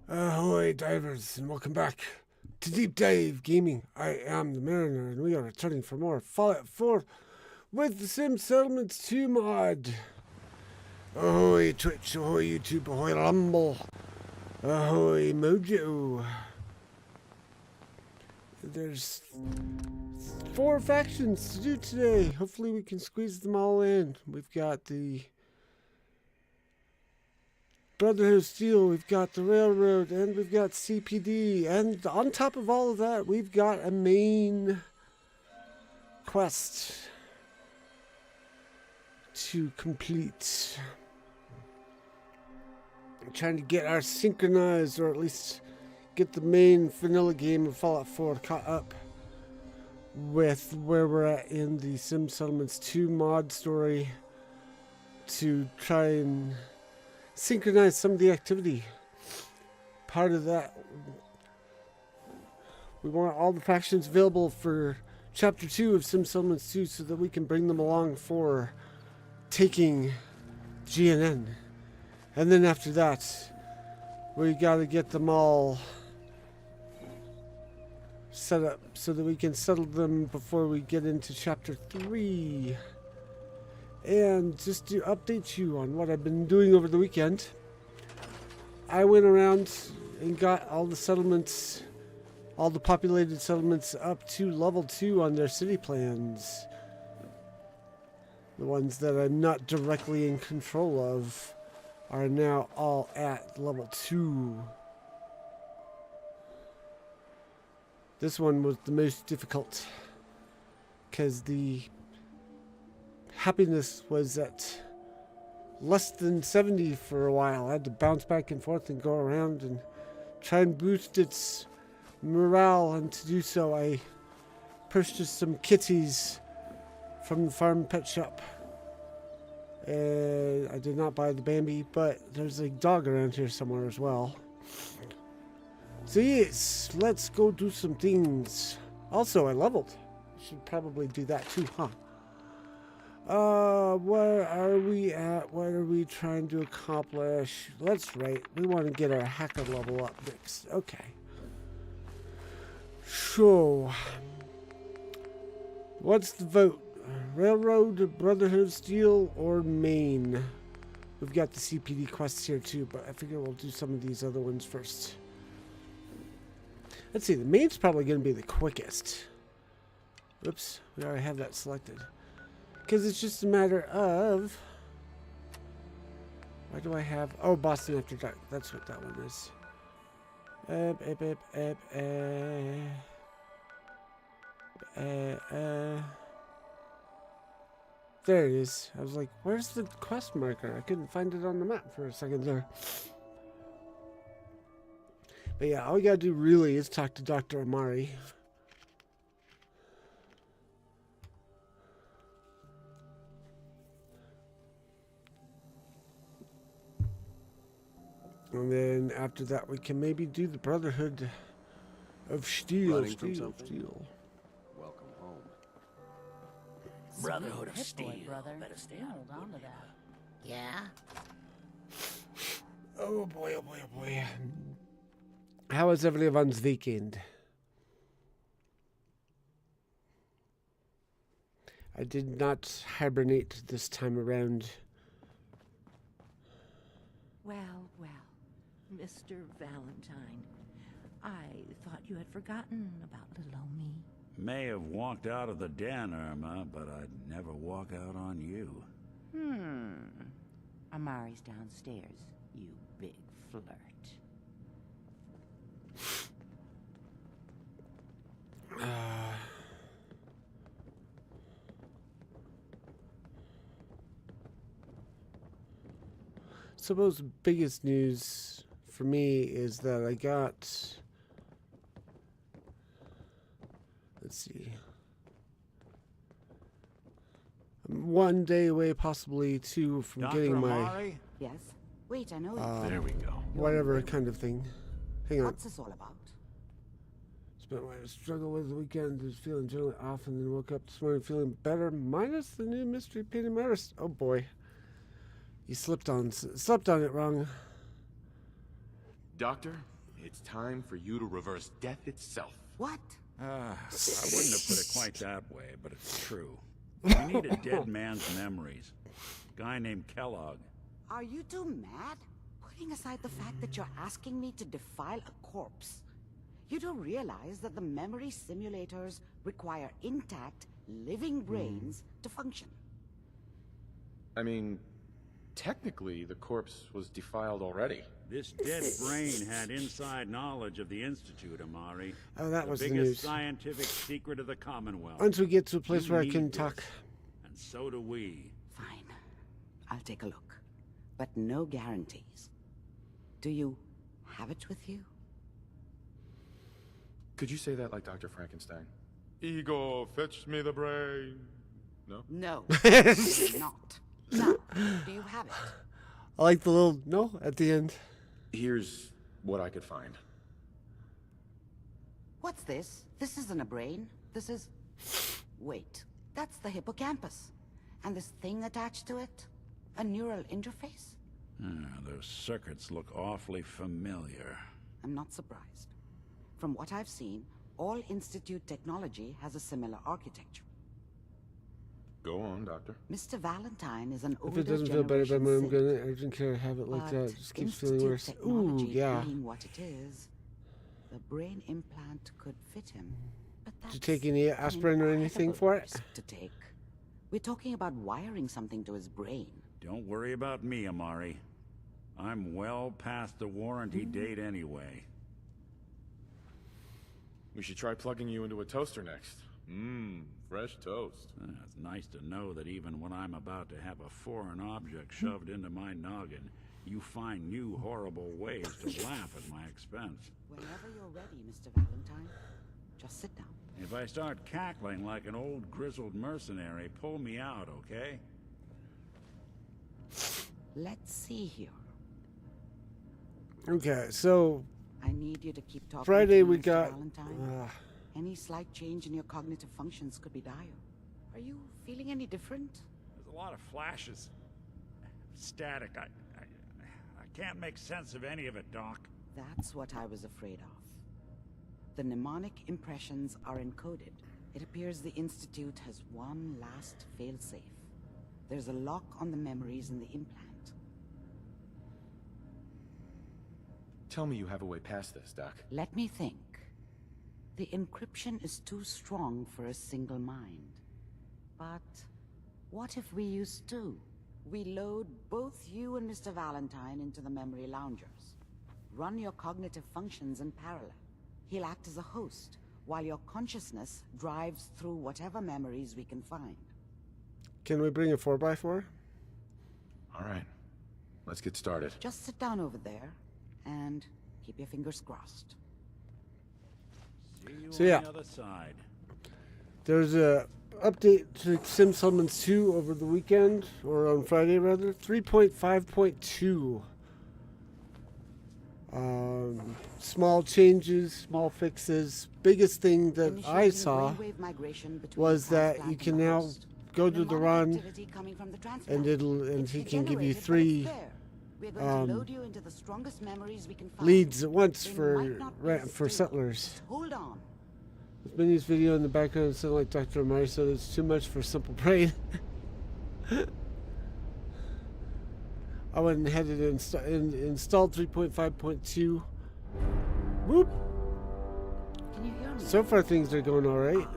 Ahoy divers, and welcome back to Deep Dive Gaming. I am the Mariner, and we are returning for more Fallout 4 with the Sim Settlements 2 mod. Ahoy Twitch, ahoy YouTube, ahoy Rumble, ahoy Mojo. There's 4 factions to do today. Hopefully we can squeeze them all in. We've got the Brotherhood of Steel, we've got the Railroad, and we've got CPD, and on top of all of that, we've got a main quest to complete. I'm trying to get our synchronized, or at least get the main vanilla game of Fallout 4 caught up with where we're at in the Sim Settlements 2 mod story to try and synchronize some of the activity. Part of that, we want all the factions available for Chapter 2 of Sim Settlements 2 so that we can bring them along for taking GNN. And then after that, we gotta get them all set up so that we can settle them before we get into Chapter 3. And just to update you on what I've been doing over the weekend, I went around and got all the settlements, all the populated settlements up to level 2 on their city plans. The ones that I'm not directly in control of are now all at level 2. This one was the most difficult because the happiness was at less than 70 for a while. I had to bounce back and forth and go around and try and boost its morale, and to do so I purchased some kitties from the farm pet shop. I did not buy the Bambi, but there's a dog around here somewhere as well. So yes, let's go do some things. Also, I leveled. Should probably do that too, huh? Where are we at? What are we trying to accomplish? Let's rate. We want to get our hacker level up next. Okay. So, what's the vote? Railroad, Brotherhood of Steel, or Maine? We've got the CPD quests here too, but I figure we'll do some of these other ones first. Let's see, the Maine's probably going to be the quickest. Oops, we already have that selected. Because it's just a matter of... Why do I have... Oh, Boston After Dark. That's what that one is. There it is. I was like, where's the quest marker? I couldn't find it on the map for a second there. But yeah, all we gotta do really is talk to Dr. Amari. And then after that, we can maybe do the Brotherhood of Steel. Welcome home. Brotherhood of Hit Steel. boy, brother. Better stay You out hold of on to good that. Yeah? Oh boy, oh boy, oh boy. How was everyone's weekend? I did not hibernate this time around. Well, Mr. Valentine, I thought you had forgotten about little old me. May have walked out of the den, Irma, but I'd never walk out on you. Amari's downstairs, you big flirt. Suppose the biggest news for me is that I got, let's see, I'm 1 day away, possibly two, from Dr. getting my Amari? Yes? Wait, I know There we go. whatever kind of thing. Hang on. What's this all about? Spent my struggle with the weekend, was feeling generally off, and then woke up this morning feeling better, minus the new mystery pain in my wrist. Oh boy. You slept on it wrong. Doctor, it's time for you to reverse death itself. What? I wouldn't have put it quite that way, but it's true. We need a dead man's memories. Guy named Kellogg. Are you two mad? Putting aside the fact that you're asking me to defile a corpse, you don't realize that the memory simulators require intact, living brains to function. I mean, technically, the corpse was defiled already. This dead brain had inside knowledge of the Institute, Amari. Oh, that was the biggest news. scientific secret of the Commonwealth. Once we get to a place You where I need can this, talk. And so do we. Fine. I'll take a look. But no guarantees. Do you have it with you? Could you say that like Dr. Frankenstein? Ego, fetch me the brain. No? No. Not. Now, do you have it? I like the little no at the end. Here's what I could find. What's this? This isn't a brain. This is... Wait. That's the hippocampus. And this thing attached to it? A neural interface? Those circuits look awfully familiar. I'm not surprised. From what I've seen, all Institute technology has a similar architecture. Go on, Doctor. Mr. Valentine is an If older it doesn't feel better by generation when I'm Sith, gonna, I don't care to have it like but that. It just keeps Institute feeling worse. Ooh, technology yeah. being what it is, the brain implant could fit him. But Did you that's take any an aspirin or anything for it? risk to take. We're talking about wiring something to his brain. Don't worry about me, Amari. I'm well past the warranty date anyway. We should try plugging you into a toaster next. Fresh toast. It's nice to know that even when I'm about to have a foreign object shoved into my noggin, you find new horrible ways to laugh at my expense. Whenever you're ready, Mr. Valentine, just sit down. If I start cackling like an old grizzled mercenary, pull me out, okay? Let's see here. Okay, so I need you to keep talking. Friday to me, we Mr. got. Valentine. Any slight change in your cognitive functions could be dire. Are you feeling any different? There's a lot of flashes. Static. I can't make sense of any of it, Doc. That's what I was afraid of. The mnemonic impressions are encoded. It appears the Institute has one last failsafe. There's a lock on the memories in the implant. Tell me you have a way past this, Doc. Let me think. The encryption is too strong for a single mind. But what if we use two? We load both you and Mr. Valentine into the memory loungers. Run your cognitive functions in parallel. He'll act as a host, while your consciousness drives through whatever memories we can find. Can we bring a 4x4? All right. Let's get started. Just sit down over there and keep your fingers crossed. See you So, on yeah. the other side. There's a update to Sim Settlements 2 over the weekend, or on Friday rather. 3.5.2. Small changes, small fixes. Biggest thing that I saw was that you can now go to the run, and he can give you 3 leads at once for settlers. Hold on. This Minnie's video in the background sounded like Dr. Amari, so it's too much for simple brain. I went and had it installed 3.5.2. Whoop! Can you hear me? So far things are going alright.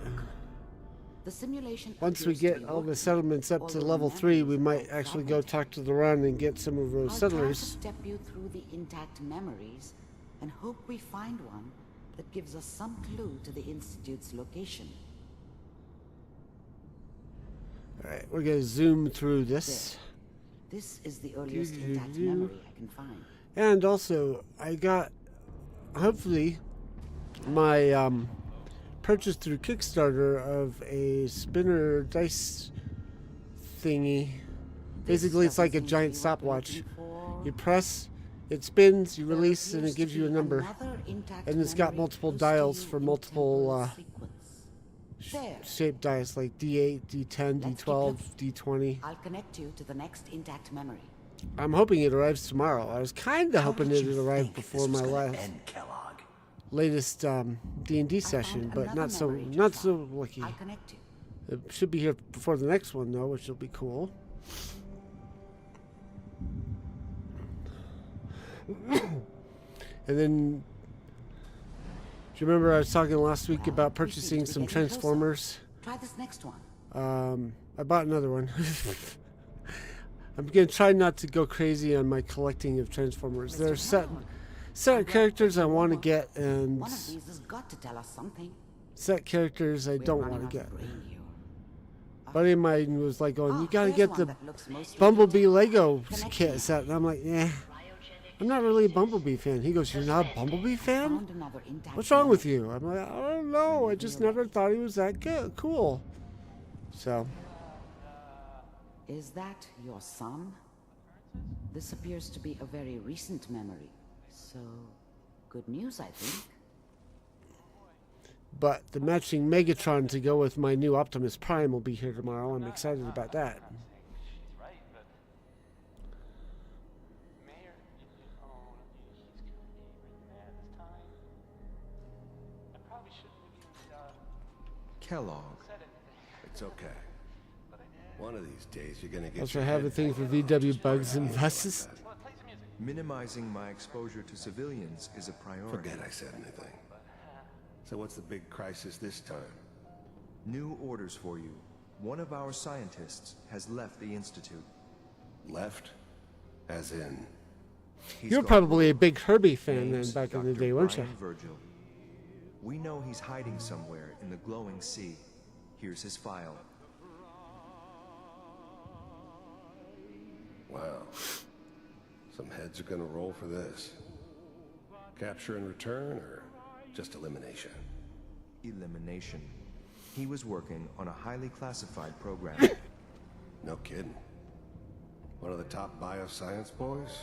The simulation Once we get all the settlements up to level 3, we might actually go talk to the run and get some of those settlers. I'll try to step you through the intact memories and hope we find one that gives us some clue to the Institute's location. Alright, we're going to zoom through this. This is the earliest intact memory I can find. And also, I got, hopefully, my purchase through Kickstarter of a spinner dice thingy. Basically, it's like a giant stopwatch. You press, it spins, you release, and it gives you a number. And it's got multiple dials for multiple shaped dice, like D8, D10, D12, D20. I'll connect you to the next intact memory. I'm hoping it arrives tomorrow. I was kind of hoping it would arrive before my latest D&D session, but not so lucky. I'll connect you. It should be here before the next one, though, which will be cool. And then, do you remember I was talking last week about purchasing some Transformers? Try this next one. I bought another one. I'm going to try not to go crazy on my collecting of Transformers. There are set characters I want to get, and One of these has got to tell us something. set characters I We're don't running want to out get. of brain here. Buddy of mine was like going, you gotta There's get one the that looks most Bumblebee Lego Connect kit me. set. And I'm like, yeah, I'm not really a Bumblebee fan. He goes, you're not a Bumblebee fan? Found another intact What's wrong memory. with you? I'm like, I don't know. I just never thought he was that good, cool. So, Is that your son? This appears to be a very recent memory. So, good news, I think. but the matching Megatron to go with my new Optimus Prime will be here tomorrow. I'm excited about that. Kellogg. It's okay. One of these days you're gonna get Also, I your have a head thing for VW bugs and buses. Minimizing my exposure to civilians is a priority. Forget I said anything. So what's the big crisis this time? New orders for you. One of our scientists has left the Institute. Left? As in? He's You're gone. probably a big Herbie fan then Name's back in the Dr. day, weren't you? Brian Virgil. We know he's hiding somewhere in the glowing sea. Here's his file. Wow. Some heads are gonna roll for this. Capture and return, or just elimination? Elimination. He was working on a highly classified program. No kidding. One of the top bioscience boys?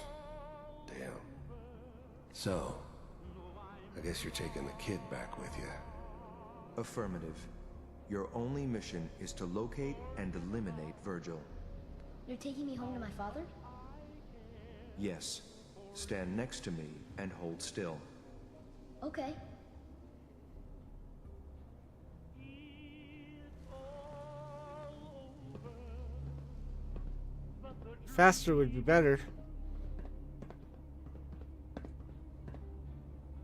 Damn. So, I guess you're taking the kid back with you. Affirmative. Your only mission is to locate and eliminate Virgil. You're taking me home to my father? Yes. Stand next to me and hold still. Okay. Faster would be better.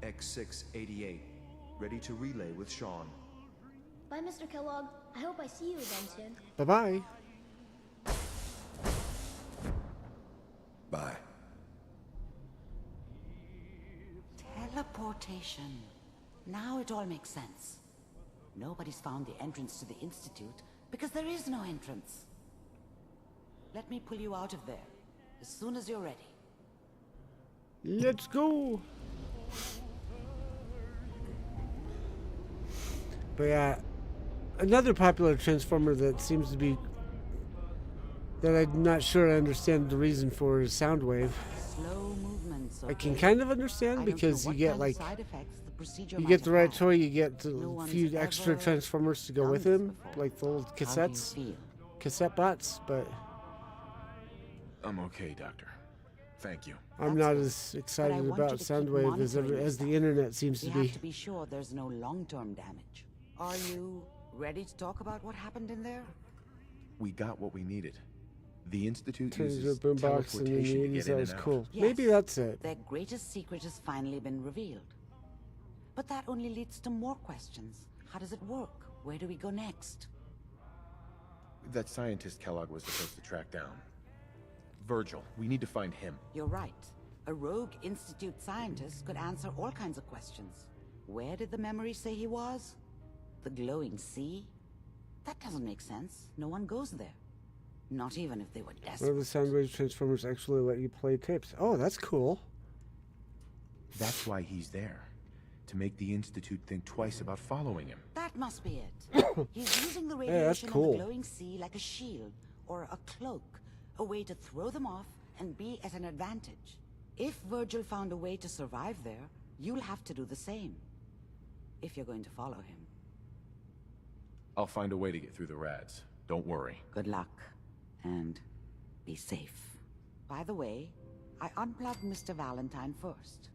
X688. Ready to relay with Sean. Bye, Mr. Kellogg. I hope I see you again soon. Bye-bye. Bye. Teleportation. Now it all makes sense. Nobody's found the entrance to the Institute because there is no entrance. Let me pull you out of there as soon as you're ready. Let's go. But yeah, another popular transformer that seems to be that I'm not sure I understand the reason for is Soundwave. Slow movements. I can kind of understand because you get like you get the right toy, you get a few extra transformers to go with him, like the old cassette bots. But I'm okay, Doctor. Thank you. I'm not as excited about Soundwave as the internet seems to We be. have to be sure there's no long-term damage. Are you ready to talk about what happened in there? We got what we needed. The Institute Turns into a uses boombox in the teleportation to 80s. get That in was and out. cool. Yes. Maybe that's it. Their greatest secret has finally been revealed. But that only leads to more questions. How does it work? Where do we go next? That scientist Kellogg was supposed to track down. Virgil, we need to find him. You're right. A rogue Institute scientist could answer all kinds of questions. Where did the memory say he was? The glowing sea? That doesn't make sense. No one goes there. Not even if they were One of desperate. the Soundwave transformers actually let you play tapes. Oh, that's cool. That's why he's there. To make the Institute think twice about following him. That must be it. He's using the Yeah, that's radiation of cool. the glowing sea like a shield or a cloak, a way to throw them off and be at an advantage. If Virgil found a way to survive there, you'll have to do the same. If you're going to follow him. I'll find a way to get through the rads. Don't worry. Good luck. And be safe. By the way, I unplugged Mr. Valentine first.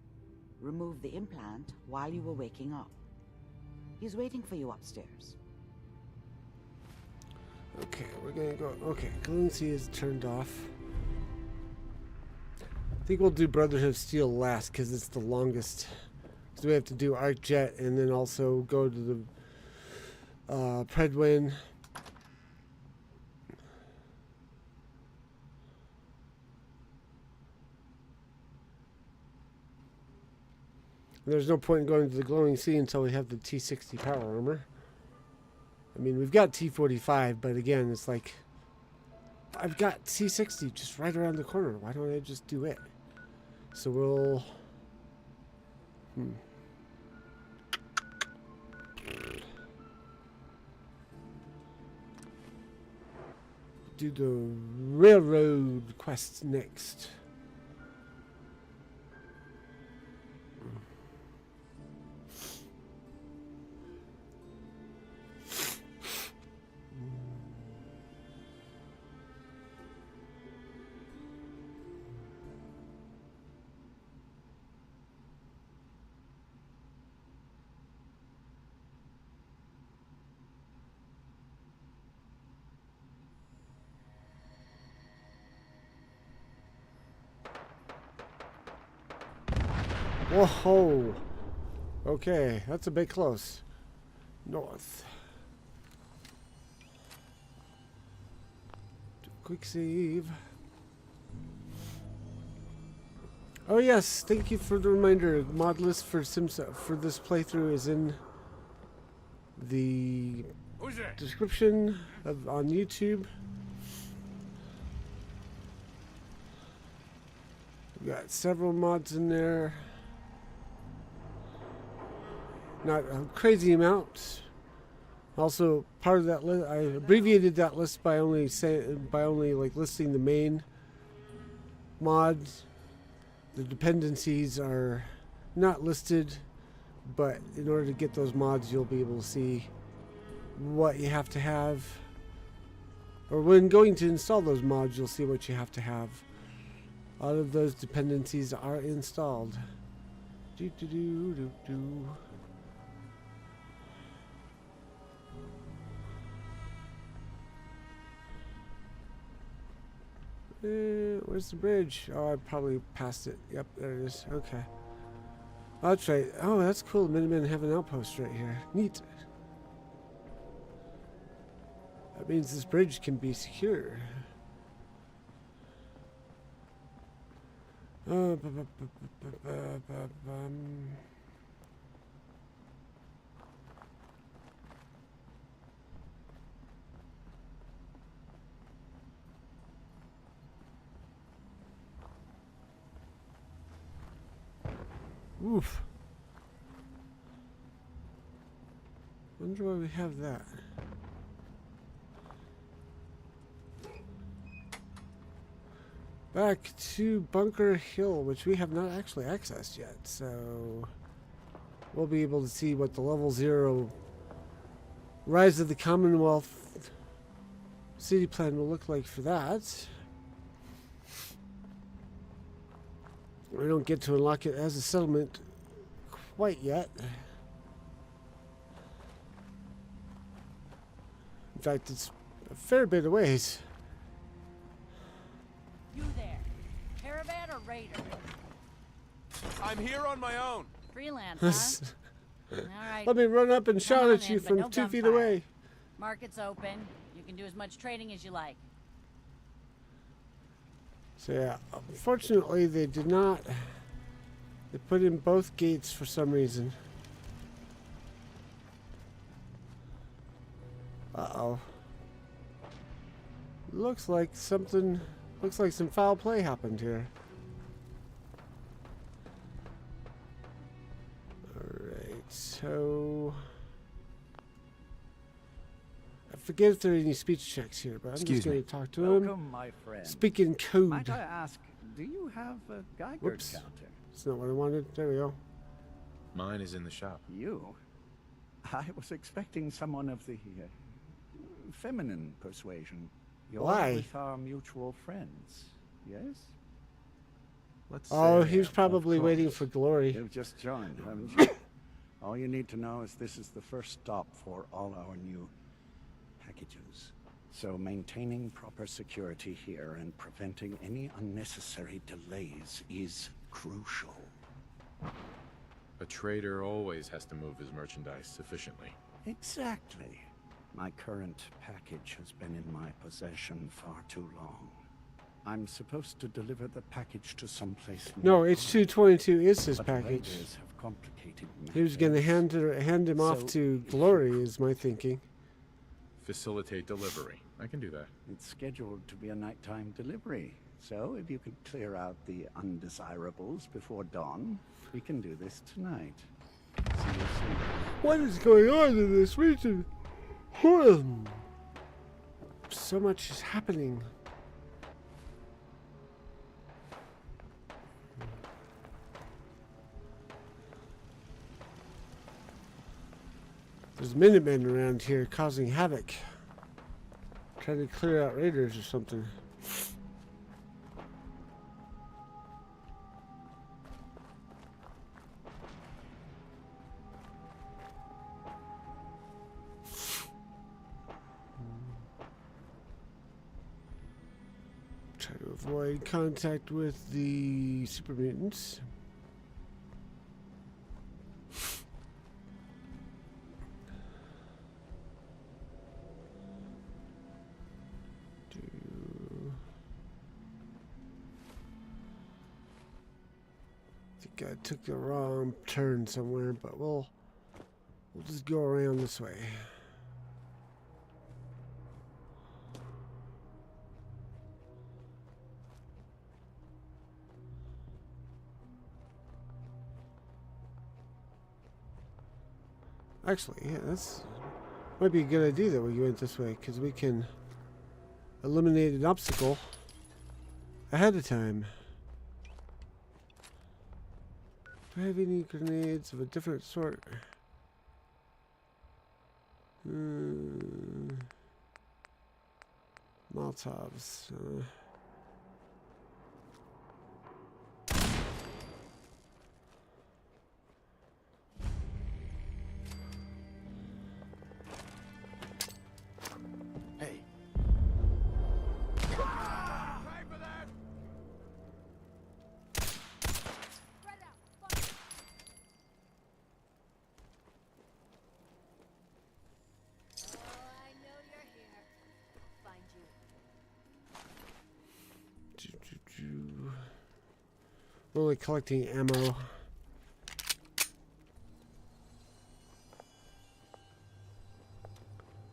Removed the implant while you were waking up. He's waiting for you upstairs. Okay, we're gonna go. Okay, glowing sea is turned off. I think we'll do Brotherhood of Steel last because it's the longest. So we have to do ArcJet and then also go to the Predwin. There's no point in going to the glowing sea until we have the T60 power armor. I mean, we've got T45, but again, it's like I've got T60 just right around the corner. Why don't I just do it? So we'll do the railroad quest next. Whoa! Okay, that's a bit close. North. Do a quick save. Oh yes, thank you for the reminder. Mod list for for this playthrough is in the description on YouTube. We got several mods in there. Not a crazy amount. Also, part of that list, I abbreviated that list by only like listing the main mods. The dependencies are not listed, but in order to get those mods, you'll be able to see what you have to have. Or when going to install those mods, you'll see what you have to have. All of those dependencies are installed. Do do do do do. Where's the bridge? Oh, I probably passed it. Yep, there it is. Okay. Oh, that's right. Oh, that's cool. Minutemen have an outpost right here. Neat. That means this bridge can be secure. Oof. Wonder why we have that. Back to Bunker Hill, which we have not actually accessed yet, so we'll be able to see what the level 0 Rise of the Commonwealth city plan will look like for that. We don't get to unlock it as a settlement quite yet. In fact, it's a fair bit of ways. You there, caravan or raider? I'm here on my own. Freelance, huh? All right. Let me run up and shout Come on at you in, but from no 2 feet gunfire. away. Market's open. You can do as much trading as you like. So yeah, unfortunately they did not. They put in both gates for some reason. Uh-oh. Looks like some foul play happened here. Alright, so I forget if there are any speech checks here, but I'm Excuse just going me. to talk to him. Welcome, my friend. Speak in code. Might I ask, do you have a Geiger Whoops. counter? That's not what I wanted. There we go. Mine is in the shop. You? I was expecting someone of the feminine persuasion. You're Why? with our mutual friends, yes? Let's Oh, say, he was probably course. waiting for glory. You've just joined, haven't you? All you need to know is this is the first stop for all our new packages. So maintaining proper security here and preventing any unnecessary delays is crucial. A trader always has to move his merchandise efficiently. Exactly. My current package has been in my possession far too long. I'm supposed to deliver the package to someplace No, nearby, H222 is his but package. raiders have complicated He was going to matters. hand him off So, to if glory, you- is my thinking. Facilitate delivery. I can do that. It's scheduled to be a nighttime delivery, so if you could clear out the undesirables before dawn, we can do this tonight. See you soon. What is going on in this region? So much is happening. There's Minutemen around here causing havoc. Trying to clear out raiders or something. Try to avoid contact with the super mutants. I think I took the wrong turn somewhere, but we'll just go around this way. Actually, yeah, that's might be a good idea that we went this way, because we can eliminate an obstacle ahead of time. Do I have any grenades of a different sort? Molotovs. Hey. We're only collecting ammo.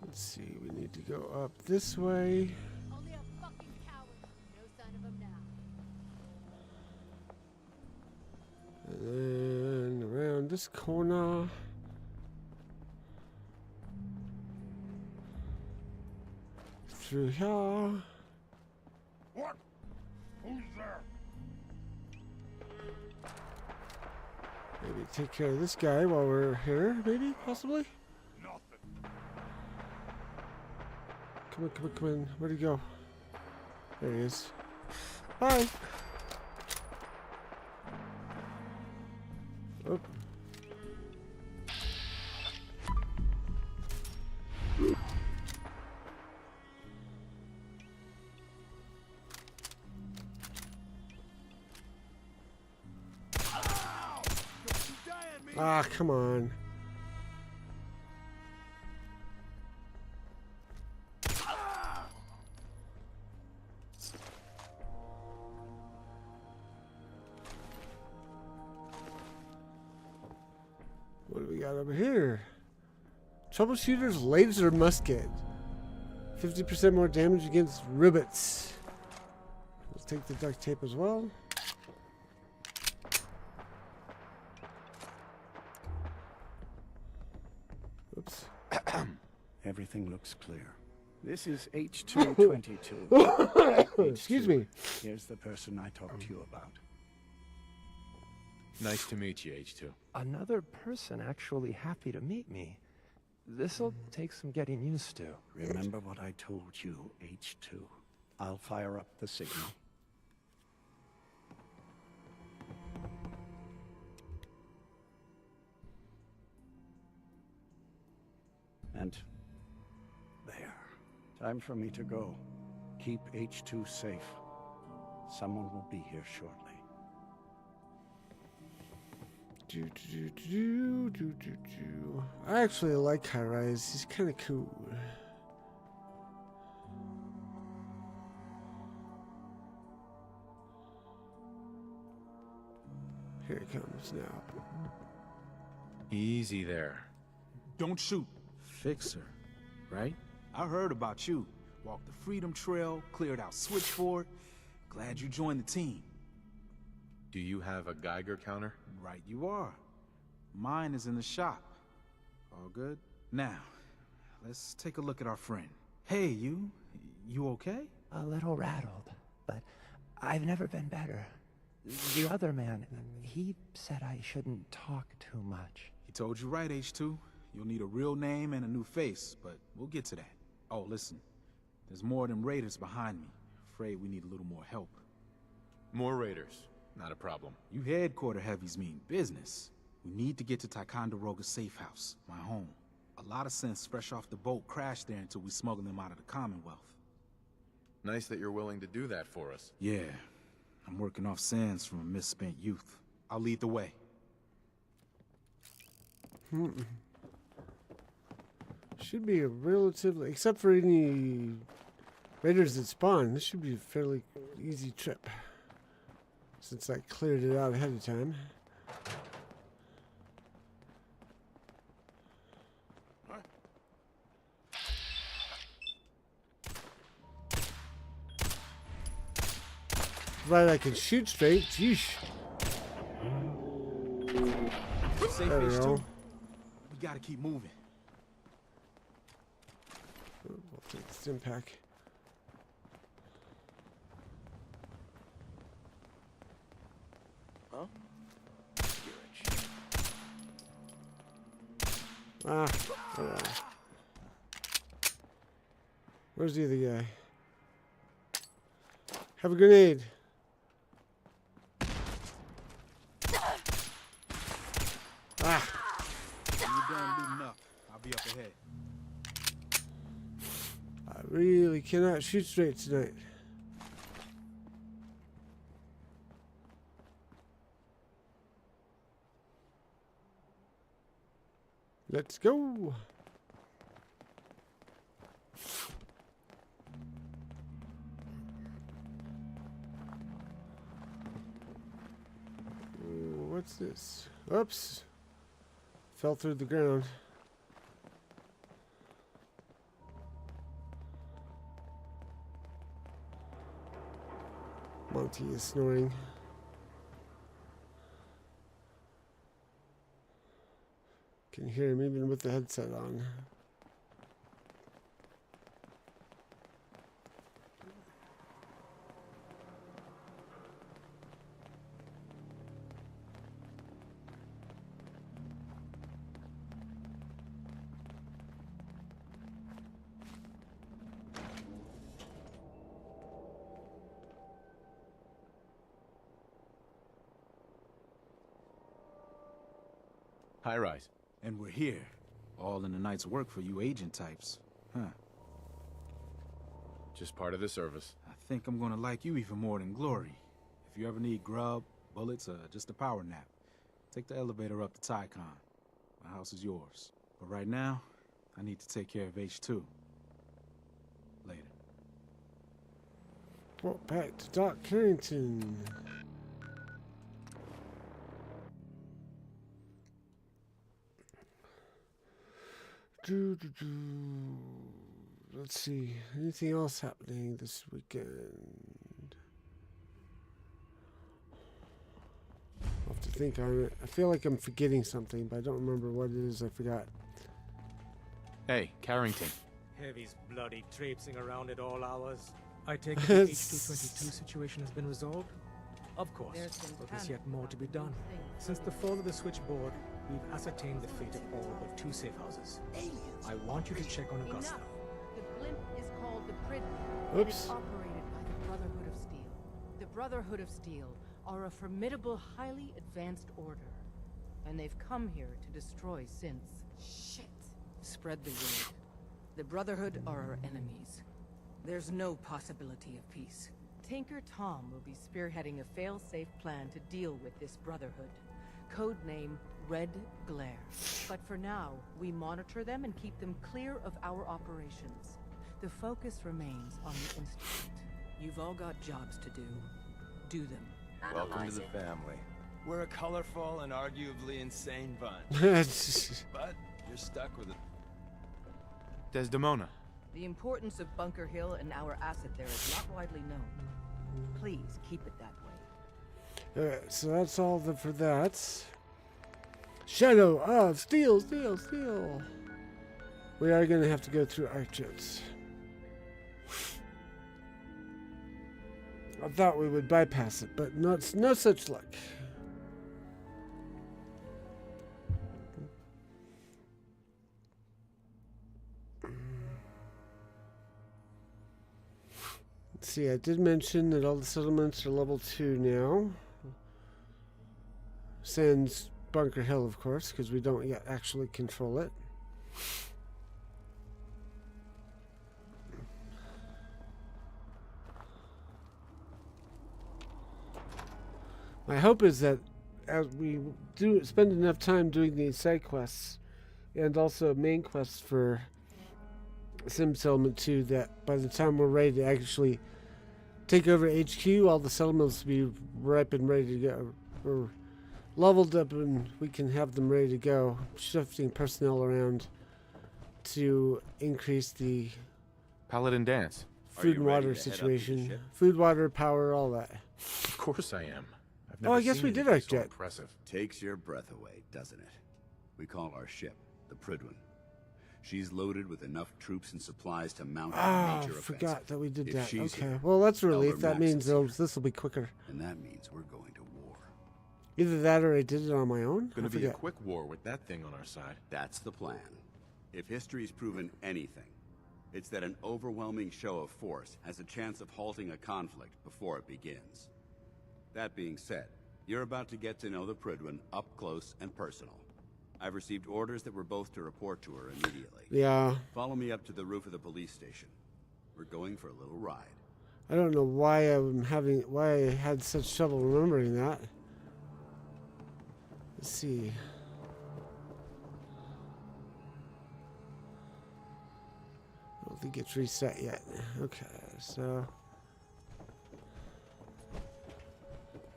Let's see, we need to go up this way. Only a fucking coward. No sign of him now. And then this corner. Through here. What? Who's there? Maybe take care of this guy while we're here, maybe, possibly? Nothing. Come on, come on, come on. Where'd he go? There he is. Bye! Oh. Ah, come on. What do we got over here? Troubleshooter's laser musket. 50% more damage against rivets. Let's take the duct tape as well. Oops. Everything looks clear. This is H222. Excuse me. Here's the person I talked to you about. Nice to meet you, H2. Another person actually happy to meet me. This'll take some getting used to. Remember what I told you, H2. I'll fire up the signal. And there. Time for me to go. Keep H2 safe. Someone will be here shortly. I actually like High-Rise. He's kind of cool. Here it comes now. Easy there. Don't shoot. Fixer, right? I heard about you. Walked the Freedom Trail, cleared out Switchboard. Glad you joined the team. Do you have a Geiger counter? Right you are. Mine is in the shop. All good? Now, let's take a look at our friend. Hey, you okay? A little rattled, but I've never been better. The other man, he said I shouldn't talk too much. He told you right, H2. You'll need a real name and a new face, but we'll get to that. Oh, listen. There's more of them raiders behind me. Afraid we need a little more help. More raiders. Not a problem. You headquarter heavies mean business. We need to get to Ticonderoga's safe house, my home. A lot of synths fresh off the boat crashed there until we smuggled them out of the Commonwealth. Nice that you're willing to do that for us. Yeah. I'm working off sands from a misspent youth. I'll lead the way. Should be a relatively, except for any raiders that spawn, this should be a fairly easy trip. Since I cleared it out ahead of time. Provided I can shoot straight, yeesh. Safe There we H2. go. We gotta keep moving. We'll take the stim pack. Huh? Ah, whatever. Where's the other guy? Have a grenade. Ah. When you're done looting up, I'll be up ahead. I really cannot shoot straight tonight. Let's go. Ooh, what's this? Oops. Fell through the ground. Monty is snoring. Can hear him even with the headset on. High rise. And we're here. All in the night's work for you agent types. Huh. Just part of the service. I think I'm gonna like you even more than Glory. If you ever need grub, bullets, or just a power nap, take the elevator up to Tycon. My house is yours. But right now, I need to take care of H2. Later. Well, back to Doc Carrington. Let's see. Anything else happening this weekend? I'll have to think on it. I feel like I'm forgetting something, but I don't remember what it is I forgot. Hey, Carrington. Heavy's bloody traipsing around at all hours. I take it the H222 situation has been resolved? Of course, but there's yet more to be done. Since the fall of the switchboard, we've ascertained the fate of all but 2 safe houses. I want you to check on Augusta. The blimp is called the Prid. Oops. It is operated by the Brotherhood of Steel. The Brotherhood of Steel are a formidable, highly advanced order. And they've come here to destroy synths. Shit. Spread the word. The Brotherhood are our enemies. There's no possibility of peace. Tinker Tom will be spearheading a fail-safe plan to deal with this Brotherhood. Codename Red Glare. But for now, we monitor them and keep them clear of our operations. The focus remains on the Institute. You've all got jobs to do. Do them. Welcome to the family. We're a colorful and arguably insane bunch. But you're stuck with it. Desdemona. The importance of Bunker Hill and our asset there is not widely known. Please keep it that way. Alright, so that's all for that. Shadow of Steel, Steel, Steel. We are going to have to go through Archers. I thought we would bypass it, but no such luck. Let's see, I did mention that all the settlements are level 2 now. Sans Bunker Hill, of course, because we don't yet actually control it. My hope is that as we spend enough time doing these side quests and also main quests for Sim Settlement 2, that by the time we're ready to actually take over HQ, all the settlements will be ripe and ready to go. Or leveled up and we can have them ready to go, shifting personnel around to increase the Paladin dance. food and water situation. Food, water, power, all that. Of course I am. I've Oh, never I guess seen we did anything our so jet. impressive. Takes your breath away, doesn't it? We call our ship the Pridwin. She's loaded with enough troops and supplies to mount a major offensive. Forgot that we did If that. she's Okay, here, well that's a relief. Elder That Max means is this will be quicker. And that means we're going to war. Either that or I did it on my own. Gonna I be a forget. quick war with that thing on our side. That's the plan. If history's proven anything, it's that an overwhelming show of force has a chance of halting a conflict before it begins. That being said, you're about to get to know the Pridwin up close and personal. I've received orders that we're both to report to her immediately. Yeah. Follow me up to the roof of the police station. We're going for a little ride. I don't know why why I had such trouble remembering that. Let's see. I don't think it's reset yet. Okay, so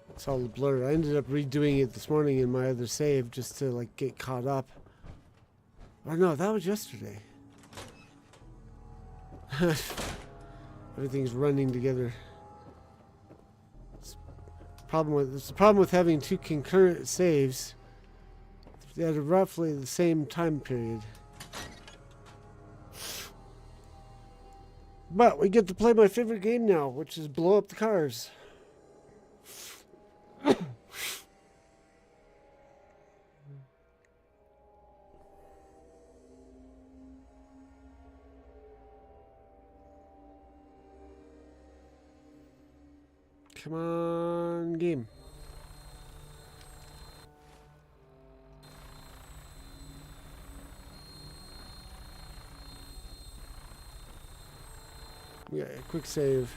it's all blurred. I ended up redoing it this morning in my other save just to like get caught up. Oh no, that was yesterday. Everything's running together. It's the problem with having 2 concurrent saves. At roughly the same time period. But we get to play my favorite game now, which is blow up the cars. Come on, game. Yeah, quick save.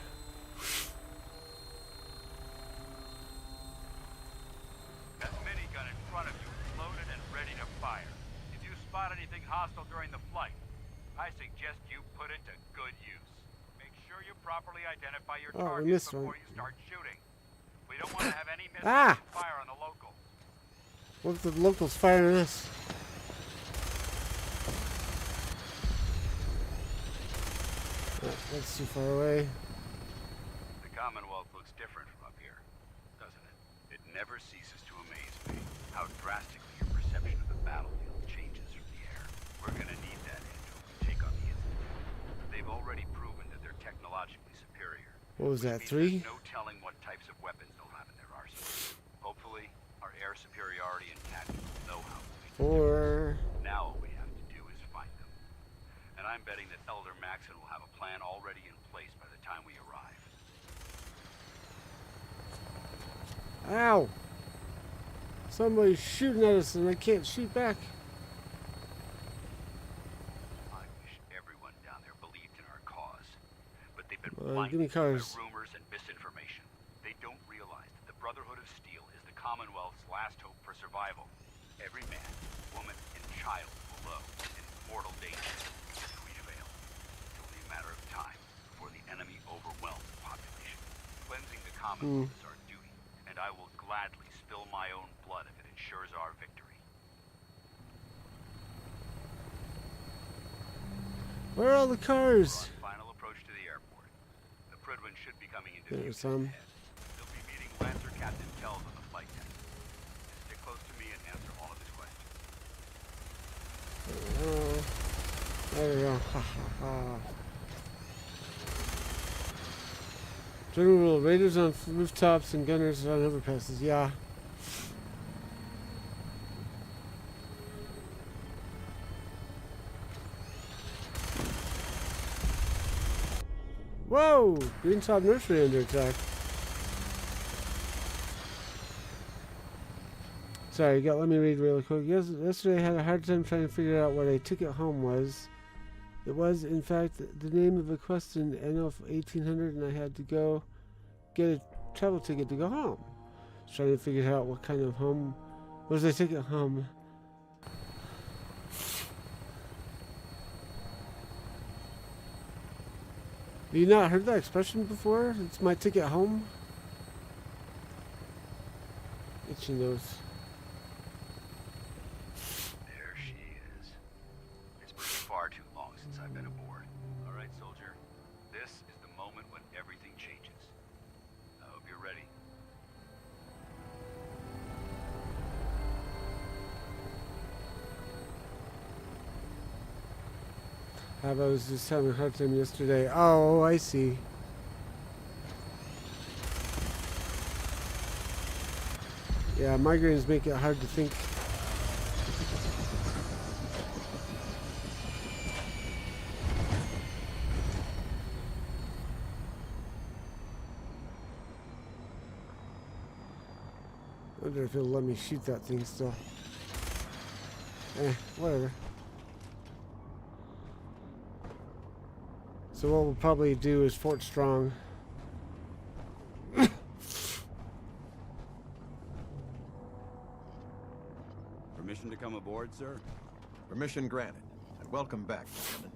That minigun in front of you is loaded and ready to fire. If you spot anything hostile during the flight, I suggest you put it to good use. Make sure you properly identify your targets before you start shooting. We don't want to have any misfire on the locals. What if the locals firing us? That's too far away. The Commonwealth looks different from up here, doesn't it? It never ceases to amaze me how drastically your perception of the battlefield changes from the air. We're gonna need that edge when we take on the Institute. They've already proven that they're technologically superior. What was that, 3? There's no telling what types of weapons they'll have in their arsenal. Hopefully, our air superiority and tactical know-how will be 4. Now all we have to do is find them. And I'm betting that Elder Maxon will have a plan already in place by the time we arrive. Ow! Somebody's shooting at us and I can't shoot back. I wish everyone down there believed in our cause. But they've been Give me blinded by cars. rumors and misinformation. They don't realize that the Brotherhood of Steel is the Commonwealth's last hope for survival. Every man, woman, and child below is in mortal danger if we fail. It's only a matter of time before the enemy overwhelms the population. Cleansing the Commonwealth is our duty, and I will gladly spill my own blood if it ensures our victory. Where are all the cars? Final approach to the airport. The Prydwen should be coming into There's view. some. They'll be meeting Lancer Captain Tells on the flight deck. Stick close to me and answer all of his questions. There we go. Ha ha ha. General rule, raiders on rooftops and gunners on overpasses. Yeah. Whoa! Green Top Nursery under attack. Sorry, let me read really quick. Yesterday I had a hard time trying to figure out what a ticket home was. It was, in fact, the name of a quest in NF 1800, and I had to go get a travel ticket to go home. I was trying to figure out what kind of home was a ticket home. Have you not heard that expression before? It's my ticket home? Itchy nose. There she is. It's been far too long since I've been aboard. All right, soldier. This is the moment when everything changes. I hope you're ready. I was just having a hard time yesterday. Oh, I see. Yeah, migraines make it hard to think. I wonder if it'll let me shoot that thing still. Whatever. So what we'll probably do is Fort Strong. Permission to come aboard, sir? Permission granted, and welcome back, gentlemen.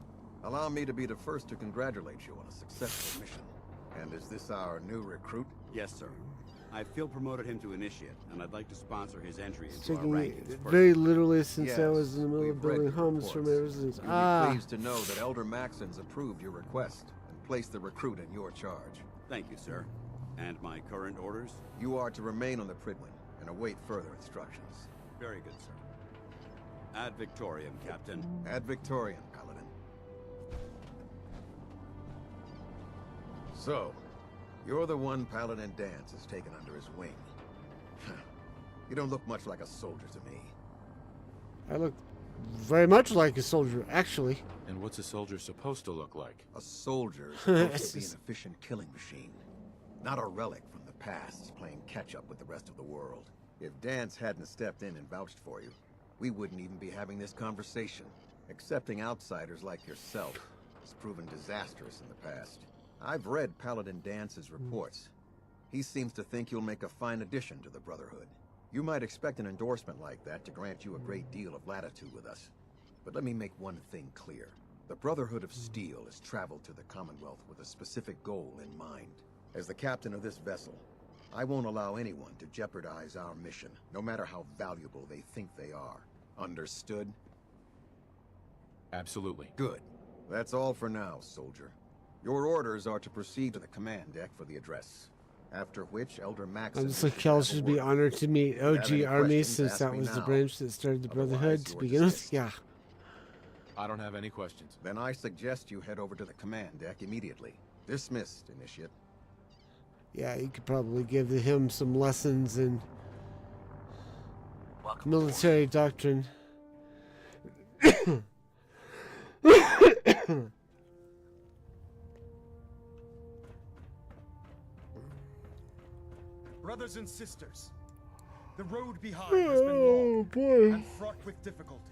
Allow me to be the first to congratulate you on a successful mission. And is this our new recruit? Yes, sir. I feel promoted him to initiate, and I'd like to sponsor his entry into our Taking rankings it first. very literally since Yes, I was in the middle of we've read building your homes for my reports. residents. You'll be pleased to know that Elder Maxon's approved your request and placed the recruit in your charge. Thank you, sir. And my current orders? You are to remain on the Prydwen and await further instructions. Very good, sir. Ad Victoriam, Captain. Ad Victoriam, Paladin. So, you're the one Paladin Danse has taken under his wing. You don't look much like a soldier to me. I look very much like a soldier, actually. And what's a soldier supposed to look like? A soldier is supposed to be an efficient killing machine. Not a relic from the past, playing catch-up with the rest of the world. If Danse hadn't stepped in and vouched for you, we wouldn't even be having this conversation. Accepting outsiders like yourself has proven disastrous in the past. I've read Paladin Dance's reports. He seems to think you'll make a fine addition to the Brotherhood. You might expect an endorsement like that to grant you a great deal of latitude with us. But let me make one thing clear. The Brotherhood of Steel has traveled to the Commonwealth with a specific goal in mind. As the captain of this vessel, I won't allow anyone to jeopardize our mission, no matter how valuable they think they are. Understood? Absolutely. Good. That's all for now, soldier. Your orders are to proceed to the command deck for the address. After which, Elder Max... I'm just like, Kel should be honored to meet OG Army, since that was the branch that started the Brotherhood to begin with. Yeah. I don't have any questions. Then I suggest you head over to the command deck immediately. Dismissed, Initiate. Yeah, you could probably give him some lessons in military doctrine. Brothers and sisters, the road behind has been long and fraught with difficulty.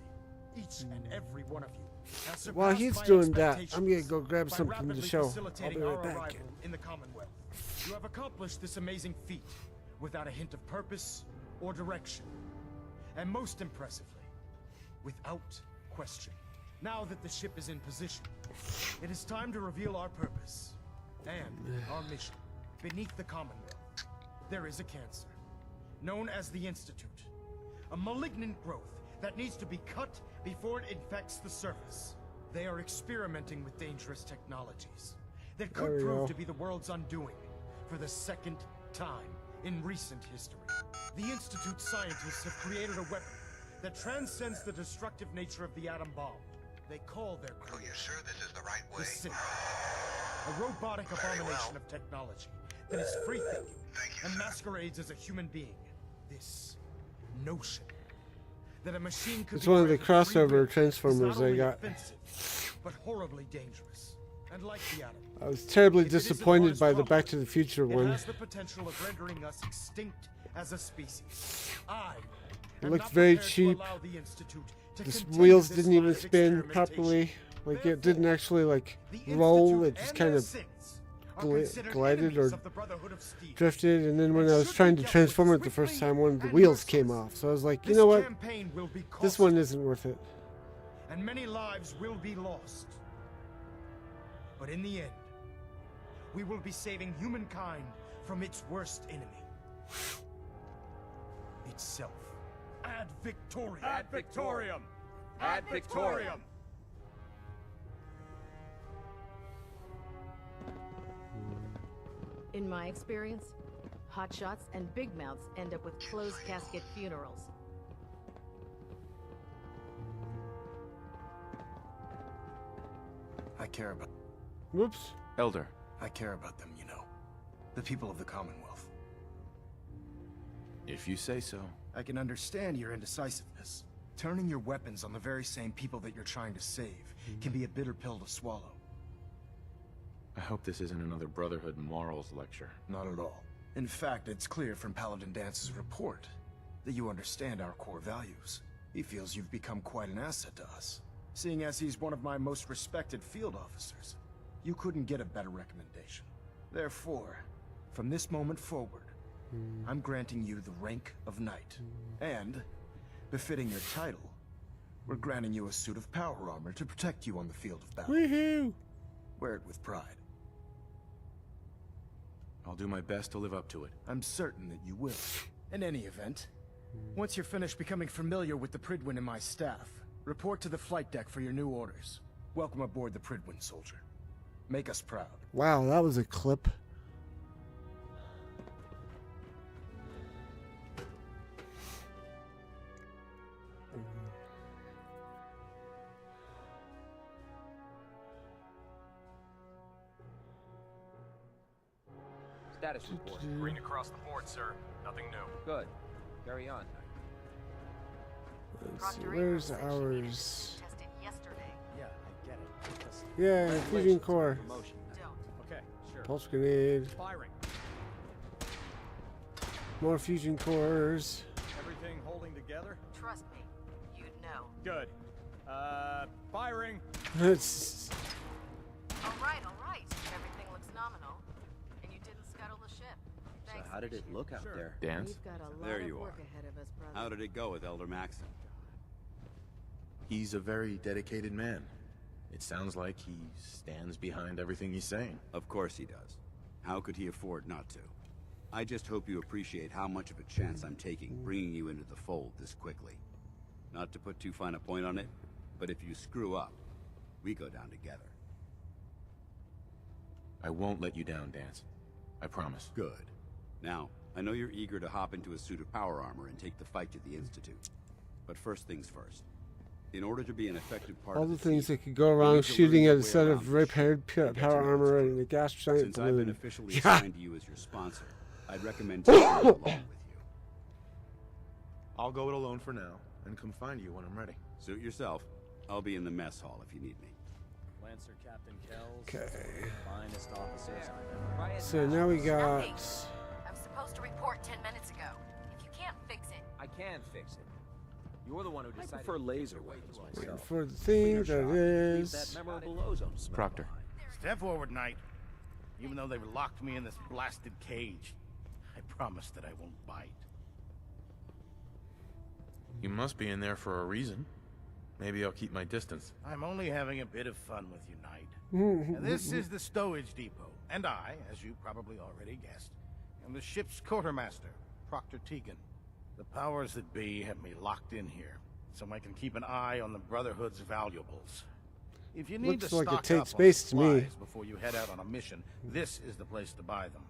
Each and every one of you has surpassed While he's my doing that, I'm expectations gonna go grab by something to rapidly show. I'll facilitating be right our back. arrival in the Commonwealth. You have accomplished this amazing feat without a hint of purpose or direction. And most impressively, without question. Now that the ship is in position, it is time to reveal our purpose and our mission. Beneath the Commonwealth, there is a cancer, known as the Institute. A malignant growth that needs to be cut before it infects the surface. They are experimenting with dangerous technologies that could prove to be the world's undoing for the second time in recent history. The Institute scientists have created a weapon that transcends the destructive nature of the atom bomb. They call their creation. Are you sure this is the right way? The Synth. A robotic abomination of technology that is free-thinking and masquerades as a human being. This notion that a machine could It's one of the crossover Transformers I got. offensive, but horribly dangerous. And like the atom, I was terribly if it isn't disappointed as by the complex, Back to the Future it one. has the potential of rendering us extinct as a species. It looked very cheap. The wheels didn't even spin properly. Like, it didn't actually like roll. It just kind of glided or drifted. And then when I was trying to transform it the first time, one of the wheels came off. So I was like, you know what? This one isn't worth it. And many lives will be lost. But in the end, we will be saving humankind from its worst enemy. Itself. Ad Victoriam! Ad Victoriam! Ad Victoriam! In my experience, hotshots and big mouths end up with closed casket funerals. I care about... Whoops. Elder. I care about them, you know. The people of the Commonwealth. If you say so. I can understand your indecisiveness. Turning your weapons on the very same people that you're trying to save can be a bitter pill to swallow. I hope this isn't another Brotherhood morals lecture. Not at all. In fact, it's clear from Paladin Dance's report that you understand our core values. He feels you've become quite an asset to us. Seeing as he's one of my most respected field officers, you couldn't get a better recommendation. Therefore, from this moment forward, I'm granting you the rank of Knight. And, befitting your title, we're granting you a suit of power armor to protect you on the field of battle. Woohoo! Wear it with pride. I'll do my best to live up to it. I'm certain that you will. In any event, once you're finished becoming familiar with the Pridwin and my staff, report to the flight deck for your new orders. Welcome aboard the Pridwin, soldier. Make us proud. Wow, that was a clip. Status report. Green across the board, sir. Nothing new. Good. Carry on. Let's see, where's ours? Tested yesterday. Yeah, I get it. Just Yeah, fusion core. Promotion. okay, sure. Pulse grenade. Firing. More fusion cores. Everything holding together? Trust me, you'd know. Good. Firing. It's All right. Everything looks nominal. And you didn't scuttle the ship. Thanks. So how did it look out there? Dance? We've got a lot There of you work are. ahead of us, brother. How did it go with Elder Maxon? He's a very dedicated man. It sounds like he stands behind everything he's saying. Of course he does. How could he afford not to? I just hope you appreciate how much of a chance I'm taking bringing you into the fold this quickly. Not to put too fine a point on it, but if you screw up, we go down together. I won't let you down, Dance. I promise. Good. Now, I know you're eager to hop into a suit of power armor and take the fight to the Institute. But first things first. In order to be an effective part all of the the things team, that could go you around need to shooting learn at your a way set around of the repaired ship and get power to know armor its and a gas giant Since I've been balloon. officially Yeah. assigned to you as your sponsor, I'd recommend taking it along with you. I'll go it alone for now, and come find you when I'm ready. Suit yourself. I'll be in the mess hall if you need me. Lancer Captain Kells. Okay. Finest officers I've ever. So now we got. I'm supposed to report 10 minutes ago. If you can't fix it, I can fix it. You're the one who I decided. prefer laser weapons Waiting myself. for the thing that Leave is. that memorable ozone smell Proctor. behind. Step forward, Knight. Even though they've locked me in this blasted cage, I promise that I won't bite. You must be in there for a reason. Maybe I'll keep my distance. I'm only having a bit of fun with you, Knight. And this is the stowage depot, and I, as you probably already guessed, am the ship's quartermaster, Proctor Tegan. The powers that be have me locked in here, so I can keep an eye on the Brotherhood's valuables. If you need Looks to like it stock takes up space to on me. supplies before you head out on a mission, this is the place to buy them.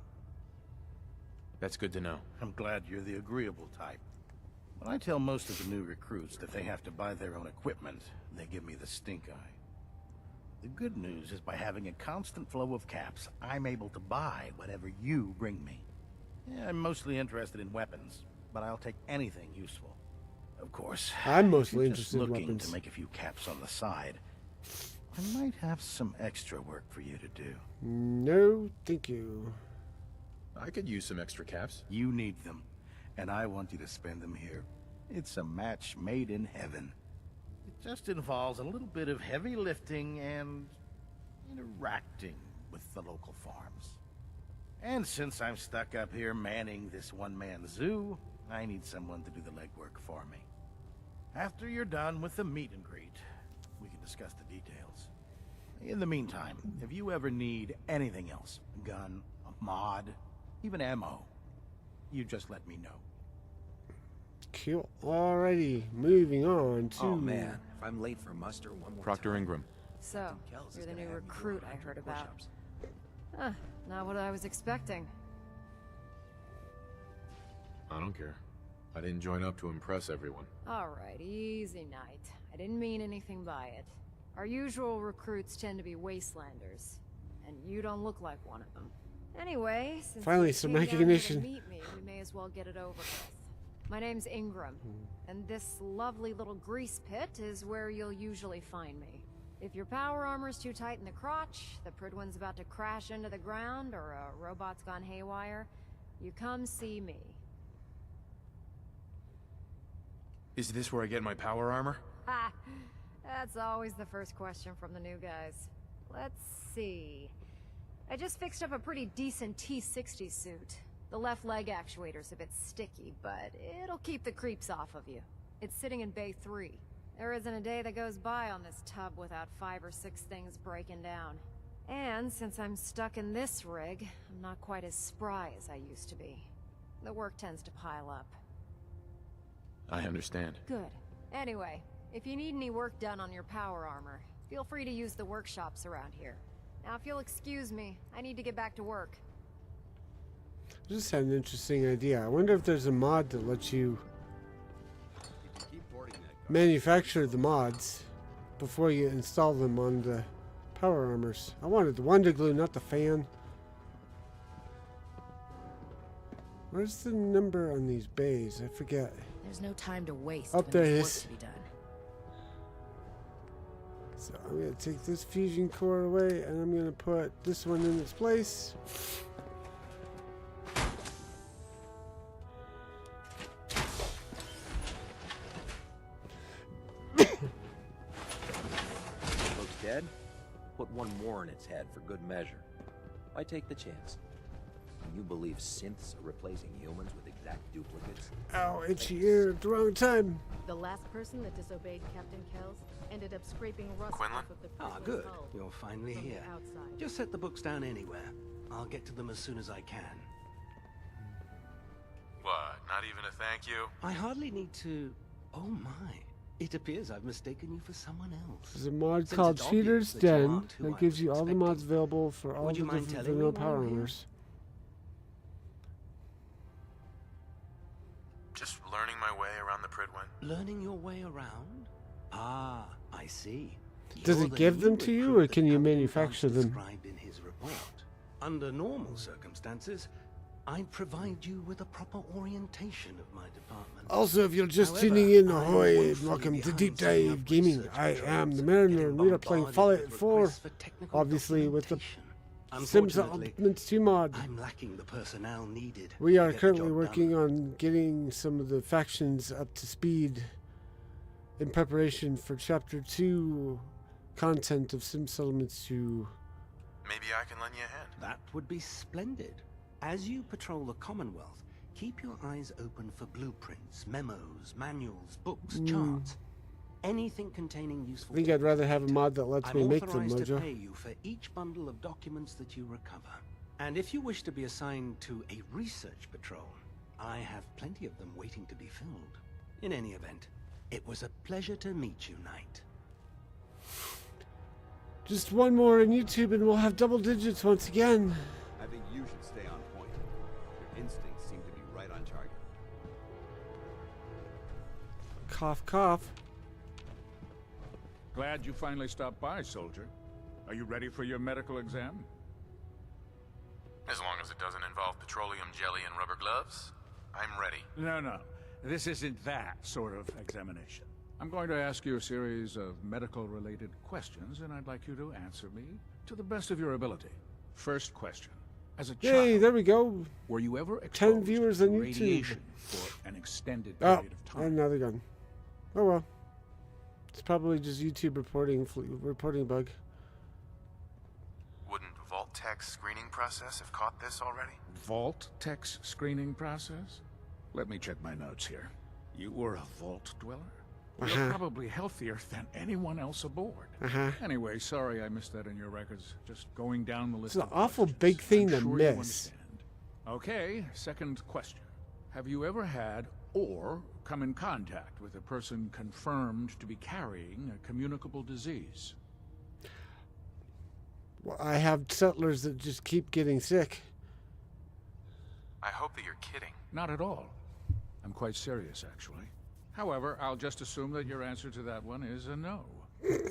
That's good to know. I'm glad you're the agreeable type. When I tell most of the new recruits that they have to buy their own equipment, they give me the stink eye. The good news is by having a constant flow of caps, I'm able to buy whatever you bring me. Yeah, I'm mostly interested in weapons, but I'll take anything useful. Of course, I'm mostly if you're just interested in looking weapons. to make a few caps on the side, I might have some extra work for you to do. No, thank you. I could use some extra caps. You need them, and I want you to spend them here. It's a match made in heaven. It just involves a little bit of heavy lifting and interacting with the local farms. And since I'm stuck up here manning this one-man zoo, I need someone to do the legwork for me. After you're done with the meet and greet, we can discuss the details. In the meantime, if you ever need anything else, a gun, a mod, even ammo, you just let me know. Cool. Alrighty, moving on to. Oh man, if I'm late for muster one more Proctor time. Ingram. So, Kells you're is the gonna new have me recruit doing I heard 100 about. push-ups. Huh, not what I was expecting. I don't care. I didn't join up to impress everyone. Alright, easy night. I didn't mean anything by it. Our usual recruits tend to be wastelanders, and you don't look like one of them. Anyway, since Finally, you some came down here to recognition. meet me, we may as well get it over with. My name's Ingram, and this lovely little grease pit is where you'll usually find me. If your power armor's too tight in the crotch, the Pridwin's about to crash into the ground, or a robot's gone haywire, you come see me. Is this where I get my power armor? Ha! That's always the first question from the new guys. Let's see. I just fixed up a pretty decent T-60 suit. The left leg actuator's a bit sticky, but it'll keep the creeps off of you. It's sitting in Bay 3. There isn't a day that goes by on this tub without 5 or 6 things breaking down. And since I'm stuck in this rig, I'm not quite as spry as I used to be. The work tends to pile up. I understand. Good. Anyway, if you need any work done on your power armor, feel free to use the workshops around here. Now, if you'll excuse me, I need to get back to work. I just had an interesting idea. I wonder if there's a mod that lets you manufacture the mods before you install them on the power armors. I wanted the Wonder Glue, not the fan. Where's the number on these bays? I forget. There's no time to waste. Up there it work is. to be done. So I'm going to take this fusion core away, and I'm going to put this one in its place. Looks dead? Put one more in its head for good measure. I take the chance. You believe synths are replacing humans with exact duplicates? Ow, itchy ear at the wrong time. The last person that disobeyed Captain Kells ended up scraping rust Quinlan? off of the Ah, prison's good. hull You're finally from the here. outside. Just set the books down anywhere. I'll get to them as soon as I can. What, not even a thank you? I hardly need to... Oh my. It appears I've mistaken you for someone else. There's a mod Since called it's obvious Cheater's that you Den aren't who that I gives was you all the expecting. mods available for all Would the you mind different telling me vanilla why power I'm here? armors. Just learning my way around the Pridwen. Learning your way around? Ah, I see. Does You're it the give new them to you, recruit or can that you Captain manufacture Kells them? described in his report. Under normal circumstances, I'd provide you with a proper orientation of my department. Also, if you're just However, tuning in, I'm ahoy, and woefully welcome to behind Deep setting Dive up Gaming. research I patrols, am the Mariner, getting and we are playing bombarded Fallout with 4, requests for technical obviously with the Unfortunately, Settlements 2 mod. I'm lacking the personnel needed. We to are get the currently job working done. on getting some of the factions up to speed in preparation for Chapter 2 content of Sim Settlements 2. Maybe I can lend you a hand. That would be splendid. As you patrol the Commonwealth, keep your eyes open for blueprints, memos, manuals, books, charts. Anything containing useful I think I'd rather have a mod that lets me I'm make them, authorized to Mojo. pay you for each bundle of documents that you recover. And if you wish to be assigned to a research patrol, I have plenty of them waiting to be filled. In any event, it was a pleasure to meet you, Knight. Just one more on YouTube and we'll have double digits once again. I think you should stay on point. Your instincts seem to be right on target. Cough, cough. Glad you finally stopped by, soldier. Are you ready for your medical exam? As long as it doesn't involve petroleum jelly and rubber gloves, I'm ready. No. This isn't that sort of examination. I'm going to ask you a series of medical-related questions, and I'd like you to answer me to the best of your ability. First question. As a child, Yay, there we go. were you ever 10 viewers on to YouTube. radiation for an extended Oh, period of time? and now they're gone. Oh well. It's probably just YouTube reporting bug. Wouldn't Vault-Tec's screening process have caught this already? Vault-Tec's screening process? Let me check my notes here. You were a vault dweller? You're probably healthier than anyone else aboard. Anyway, sorry I missed that in your records. Just going down the list. It's an awful big thing to sure you miss. understand. Okay, second question. Have you ever had or come in contact with a person confirmed to be carrying a communicable disease? Well, I have settlers that just keep getting sick. I hope that you're kidding. Not at all. I'm quite serious, actually. However, I'll just assume that your answer to that one is a no.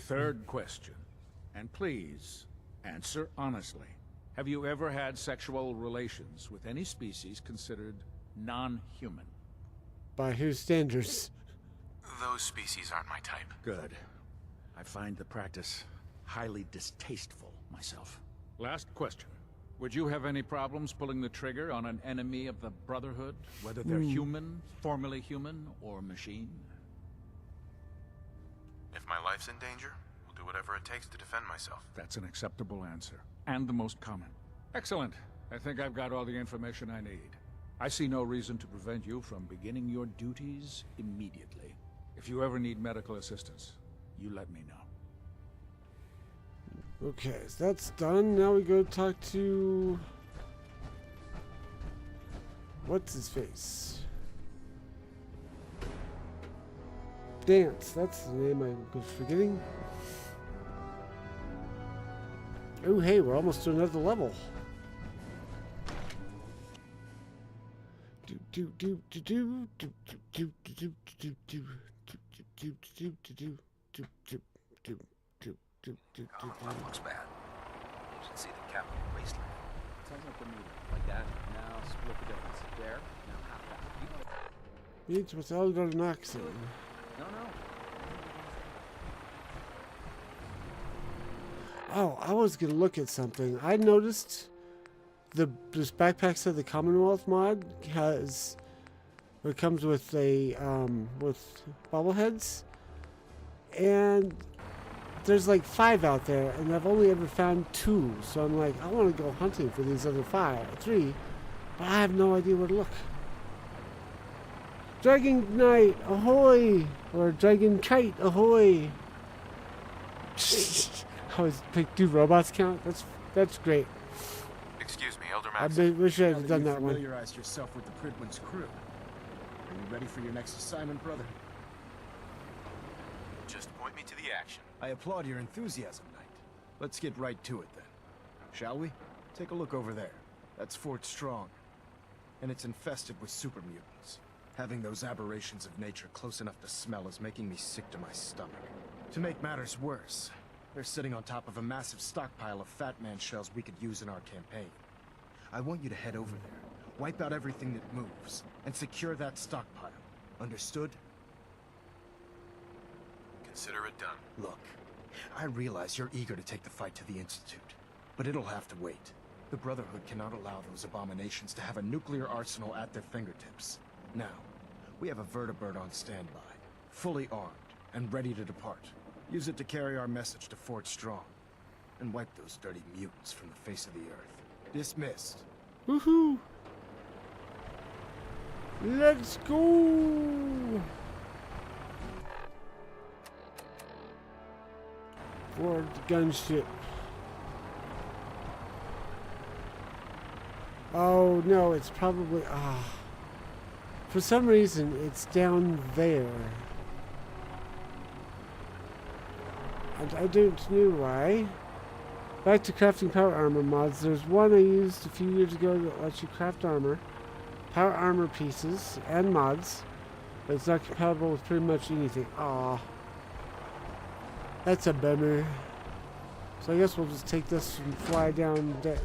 Third question. And please, answer honestly. Have you ever had sexual relations with any species considered non-human? By whose standards? Those species aren't my type. Good. I find the practice highly distasteful myself. Last question. Would you have any problems pulling the trigger on an enemy of the Brotherhood, whether they're human, formerly human, or machine? If my life's in danger, we'll do whatever it takes to defend myself. That's an acceptable answer, and the most common. Excellent. I think I've got all the information I need. I see no reason to prevent you from beginning your duties immediately. If you ever need medical assistance, you let me know. Okay, so that's done. Now we go talk to... what's his face? Dance, that's the name I was forgetting. Oh, hey, we're almost to another level. Looks bad. You should see the capital wasteland. 10 at the meter. Like that. Now split the difference. There. Now half that. Meets with addon oxen. No. Oh, I was gonna look at something. I noticed this backpacks of the Commonwealth mod has it comes with a with bobbleheads, and there's like 5 out there, and I've only ever found 2. So I'm like, I want to go hunting for these other 3, but I have no idea where to look. Dragon Knight, ahoy! Or Dragon Kite, ahoy! I always pick 2 robots count. That's great. Excuse me, Elder Max. I wish I had done that one. Familiarized yourself with the Pridwin's crew. Are you ready for your next assignment, brother? Just point me to the action. I applaud your enthusiasm, Knight. Let's get right to it then. Shall we? Take a look over there. That's Fort Strong. And it's infested with super mutants. Having those aberrations of nature close enough to smell is making me sick to my stomach. To make matters worse, they're sitting on top of a massive stockpile of Fat Man shells we could use in our campaign. I want you to head over there, wipe out everything that moves, and secure that stockpile. Understood? Consider it done. Look, I realize you're eager to take the fight to the Institute, but it'll have to wait. The Brotherhood cannot allow those abominations to have a nuclear arsenal at their fingertips. Now, we have a vertibird on standby, fully armed, and ready to depart. Use it to carry our message to Fort Strong, and wipe those dirty mutants from the face of the earth. Dismissed. Woohoo! Let's go! For the gunship. Oh no, it's probably for some reason it's down there. And I don't know why. Back to crafting power armor mods. There's one I used a few years ago that lets you craft armor, power armor pieces, and mods, but it's not compatible with pretty much anything. Aw. That's a bummer. So I guess we'll just take this and fly down to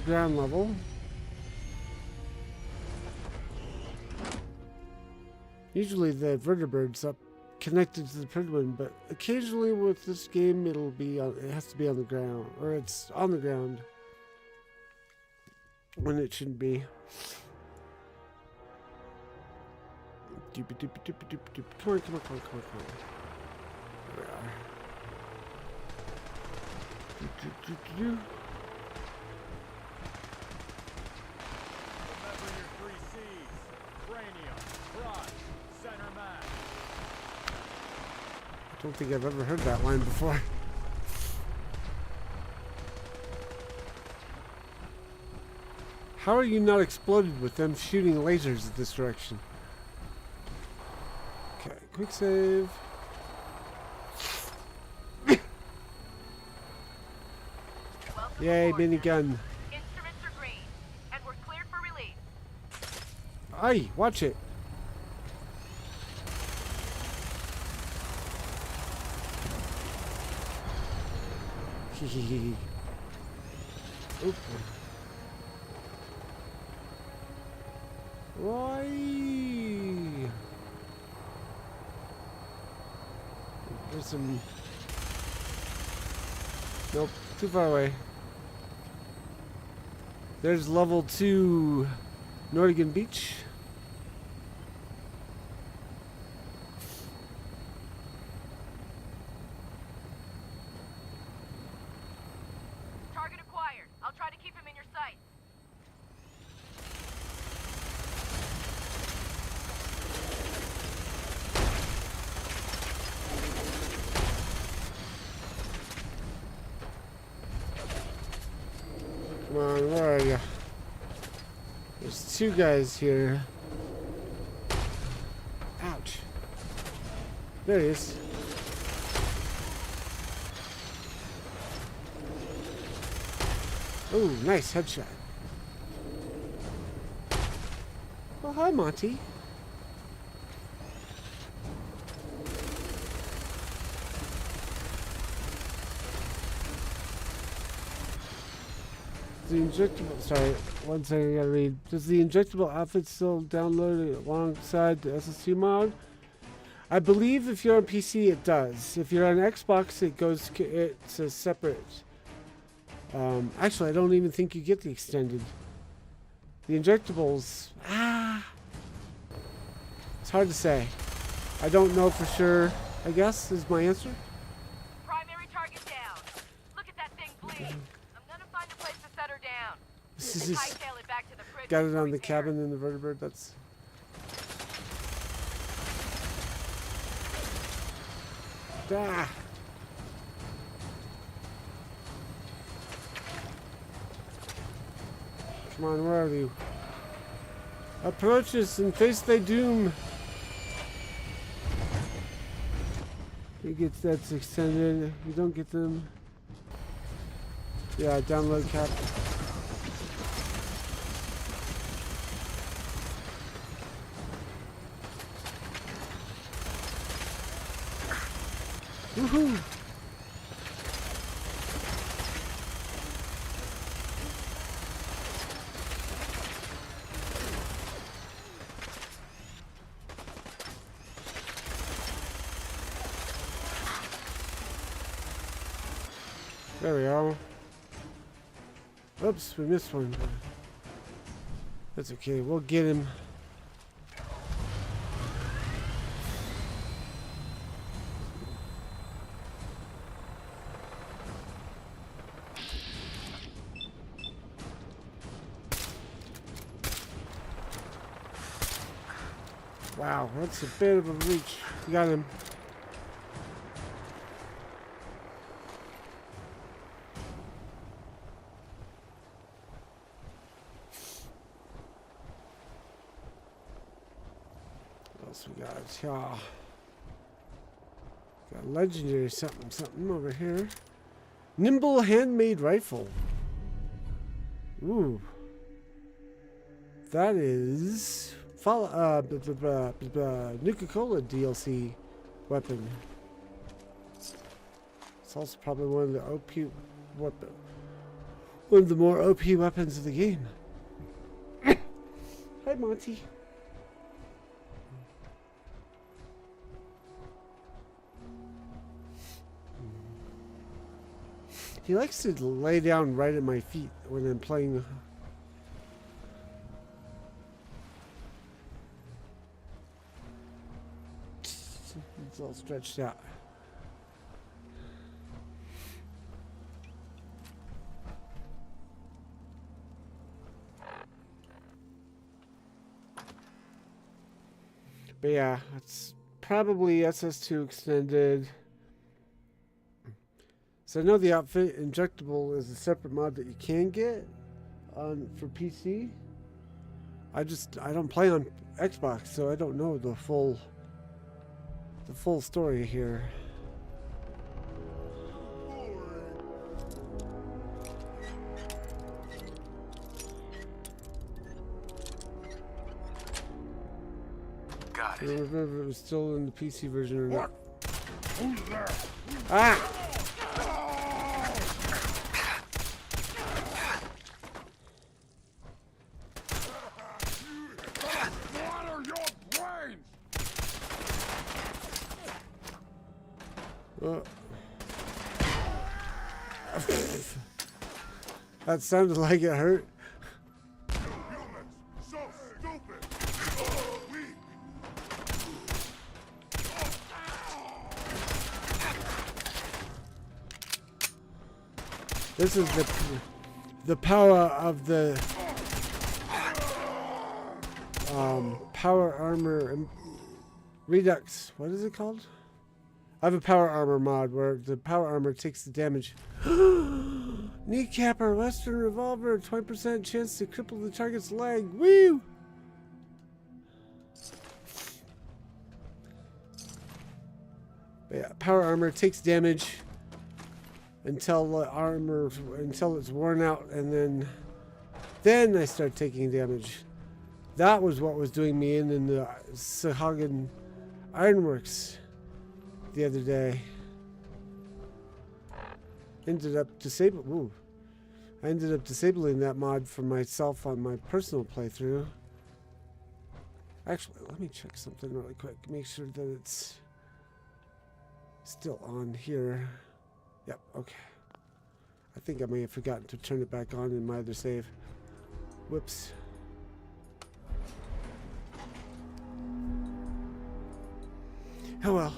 ground level. Usually the vertebrate's up connected to the Pridwin, but occasionally with this game it has to be on the ground, or it's on the ground when it shouldn't be. Come on. There we are. I don't think I've ever heard that line before. How are you not exploded with them shooting lasers at this direction? Okay, quick save. Yay, minigun. Instruments are green, and we're cleared for release. Aye, watch it. Oop. Why? There's some. Nope, too far away. There's level 2 Nordigan Beach. Target acquired. I'll try to keep him in your sight. Come on, where are you? There's 2 guys here. Ouch. There he is. Oh, nice headshot. Oh, hi, Monty. the injectable... Sorry, one second, I gotta read. Does the injectable outfit still download alongside the SSU mod? I believe if you're on PC, it does. If you're on Xbox, it's a separate... actually, I don't even think you get the extended. The injectables... It's hard to say. I don't know for sure, I guess, is my answer. Primary target down. Look at that thing bleed. I'm gonna find a place to set her down. This is Then just... hightail it back to the fridge. Got it on the cabin in the vertebrate, that's... Ah! Come on, where are you? Approach us and face thy doom. You get that's extended. You don't get them. Yeah, download cap. Woohoo! There we go. Oops, we missed one. That's okay, we'll get him. Wow, that's a bit of a reach. You got him. What else we got? Yeah. Got legendary something over here. Nimble handmade rifle. Ooh. That is Nuka-Cola DLC weapon. It's also probably one of the one of the more OP weapons of the game. Hi, Monty. He likes to lay down right at my feet when I'm playing. It's all stretched out. But yeah, it's probably SS2 extended. So I know the outfit injectable is a separate mod that you can get on for PC. I don't play on Xbox, so I don't know the full story here. Got I don't remember if it was still in the PC version or not. Who's there? Ah! That sounded like it hurt. So stupid. Weak. This is the power of the power armor Redux. What is it called? I have a power armor mod where the power armor takes the damage. Kneecapper, Western revolver, 20% chance to cripple the target's leg. Woo! But yeah, power armor takes damage until it's worn out, and then I start taking damage. That was what was doing me in the Shaikujin Ironworks the other day. Ended up disabled. Ooh. I ended up disabling that mod for myself on my personal playthrough. Actually, let me check something really quick. Make sure that it's still on here. Yep, okay. I think I may have forgotten to turn it back on in my other save. Whoops. Oh well.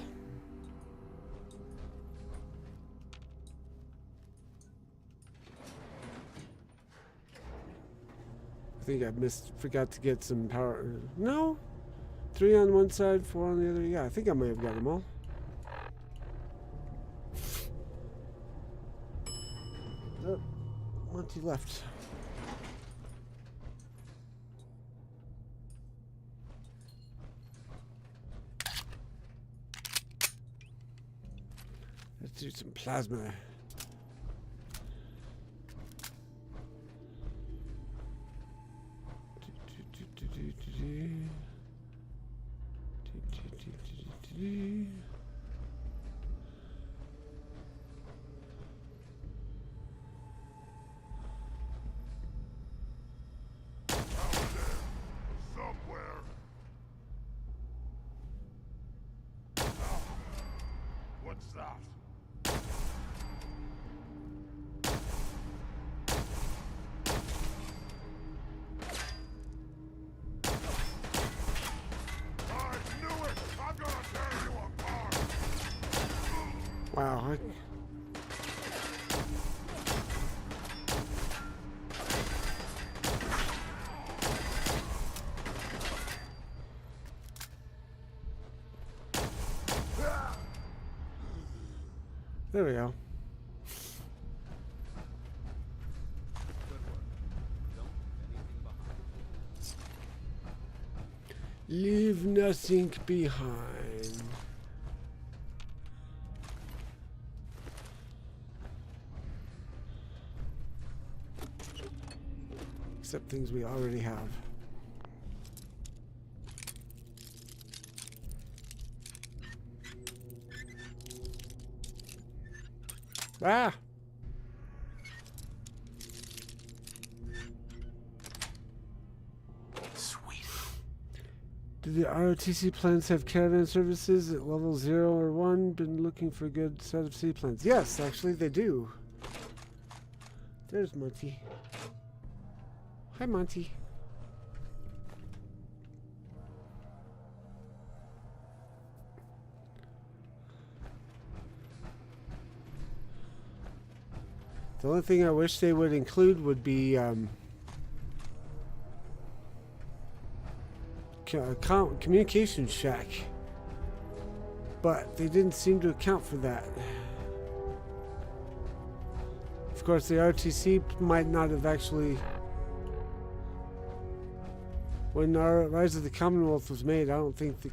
I think I forgot to get some power. No? 3 on one side, 4 on the other. Yeah, I think I might have got them all. Oh, Monty left. Let's do some plasma. Somewhere. What's that? Wow. There we go. Leave nothing behind. Except things we already have. Ah! Sweet. Do the ROTC plans have caravan services at level 0 or 1? Been looking for a good set of seaplanes. Yes, actually they do. There's Monty. Hi, Monty. The only thing I wish they would include would be communication shack, but they didn't seem to account for that. Of course, the RTC might not have actually. When our Rise of the Commonwealth was made, I don't think the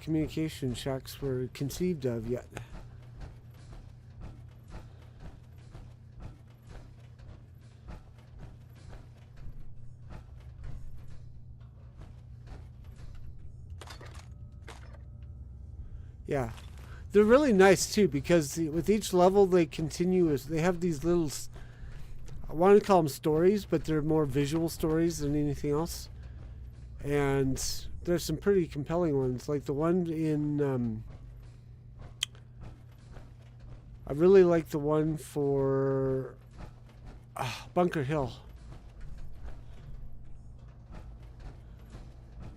communication shacks were conceived of yet. Yeah, they're really nice too because with each level they have these little, I want to call them stories, but they're more visual stories than anything else. And there's some pretty compelling ones, like the one in I really like the one for Bunker Hill.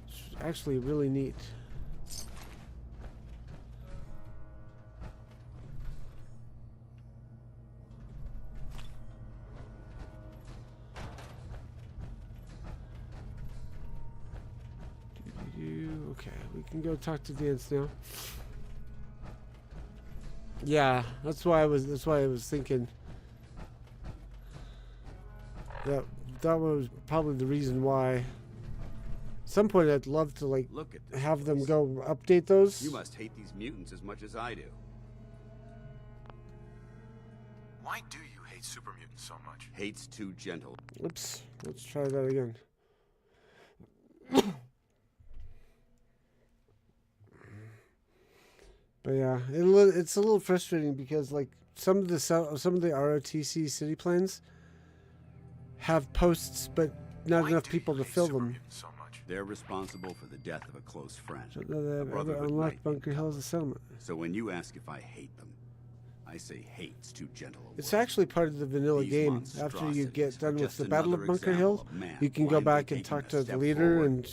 It's actually really neat. Okay, we can go talk to Dance now. Yeah, that's why I was thinking that was probably the reason why. At some point I'd love to like have them go update those. You must hate these mutants as much as I do. Why do you hate super mutants so much? Hate's too gentle. Oops, let's try that again. But yeah, it's a little frustrating because, like, some of the ROTC city plans have posts, but not enough people to fill them. They're responsible for the death of a close friend. So they've ever unlocked Bunker Hill as a settlement. So when you ask if I hate them, I say hate's too gentle a word. It's actually part of the vanilla game. After you get done with the Battle of Bunker Hill, you can go back and talk to the leader, and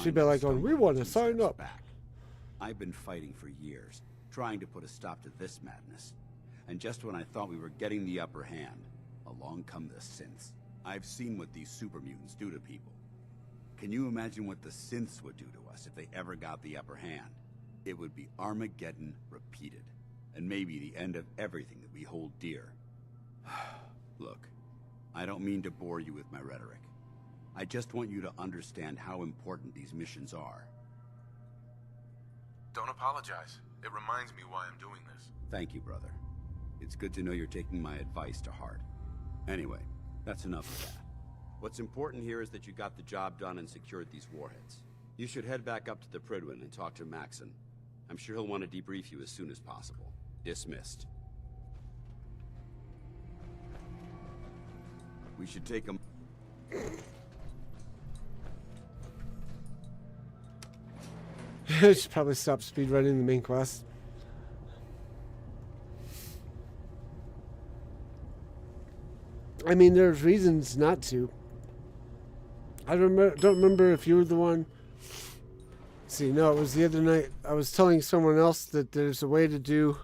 she'd be like, "Oh, we want to sign up." I've been fighting for years, trying to put a stop to this madness. And just when I thought we were getting the upper hand, along come the synths. I've seen what these super mutants do to people. Can you imagine what the synths would do to us if they ever got the upper hand? It would be Armageddon repeated, and maybe the end of everything that we hold dear. Look, I don't mean to bore you with my rhetoric. I just want you to understand how important these missions are. Don't apologize. It reminds me why I'm doing this. Thank you, brother. It's good to know you're taking my advice to heart. Anyway, that's enough of that. What's important here is that you got the job done and secured these warheads. You should head back up to the Prydwen and talk to Maxon. I'm sure he'll want to debrief you as soon as possible. Dismissed. We should take a... I should probably stop speedrunning the main quest. I mean, there's reasons not to. I don't remember if you were the one. Let's see, no, it was the other night. I was telling someone else that there's a way to do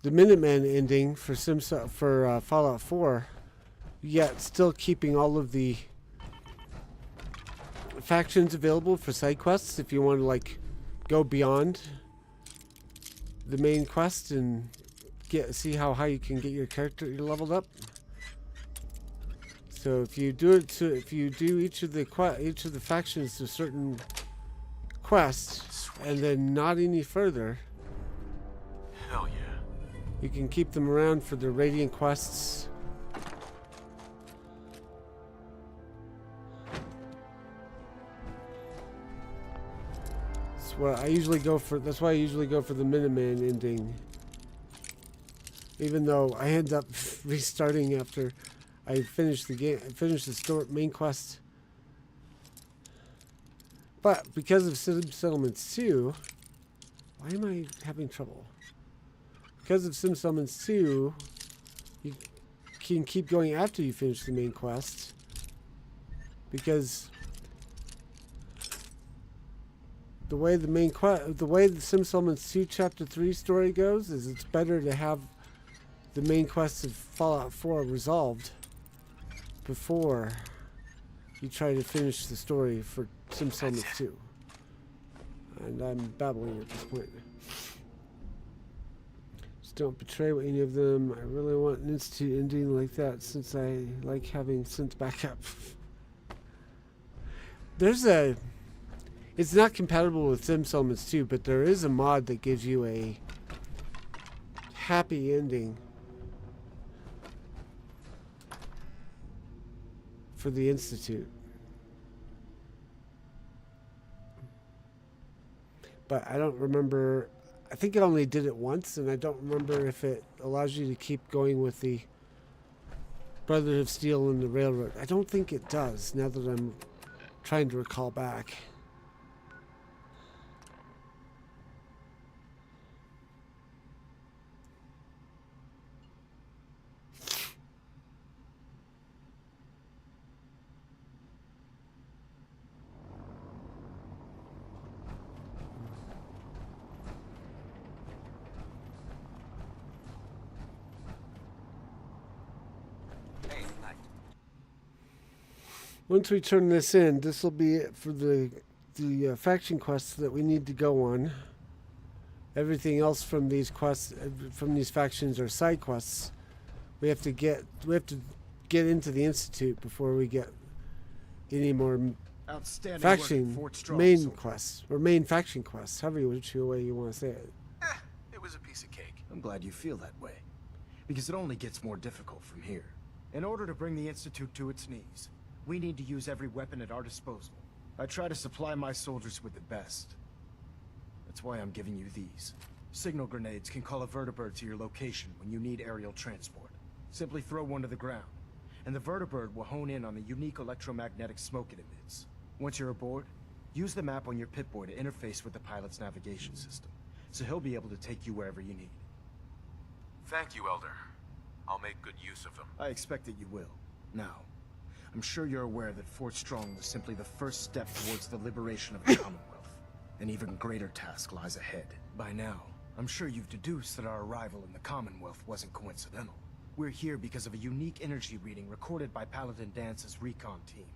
the Minuteman ending for Fallout 4, yet still keeping all of the factions available for side quests if you want to like go beyond the main quest and see how high you can get your character leveled up. So if you do each of the factions to a certain quest and then not any further, hell yeah, you can keep them around for the Radiant quests. That's why I usually go for the Minuteman ending. Even though I end up restarting after I finished the game, finished the main quest. But because of Settlements 2, why am I having trouble? Because of Settlements 2, you can keep going after you finish the main quest. Because the way the Settlements 2 Chapter 3 story goes is it's better to have the main quest of Fallout 4 resolved before you try to finish the story for Settlements 2. And I'm babbling at this point. Just don't betray any of them. I really want an Institute ending like that since I like having synth backup. It's not compatible with Settlements 2, but there is a mod that gives you a happy ending for the Institute. But I don't remember. I think it only did it once, and I don't remember if it allows you to keep going with the Brotherhood of Steel and the Railroad. I don't think it does, now that I'm trying to recall back. Once we turn this in, this will be it for the faction quests that we need to go on. Everything else from these quests, from these factions, are side quests. We have to get into the Institute before we get any more faction main quests or main faction quests, however which way you want to say it. It was a piece of cake. I'm glad you feel that way, because it only gets more difficult from here. In order to bring the Institute to its knees, we need to use every weapon at our disposal. I try to supply my soldiers with the best. That's why I'm giving you these. Signal grenades can call a vertibird to your location when you need aerial transport. Simply throw one to the ground, and the vertibird will hone in on the unique electromagnetic smoke it emits. Once you're aboard, use the map on your Pip-Boy to interface with the pilot's navigation system, so he'll be able to take you wherever you need. Thank you, Elder. I'll make good use of them. I expect that you will. Now, I'm sure you're aware that Fort Strong was simply the first step towards the liberation of the Commonwealth. An even greater task lies ahead. By now, I'm sure you've deduced that our arrival in the Commonwealth wasn't coincidental. We're here because of a unique energy reading recorded by Paladin Dance's recon team.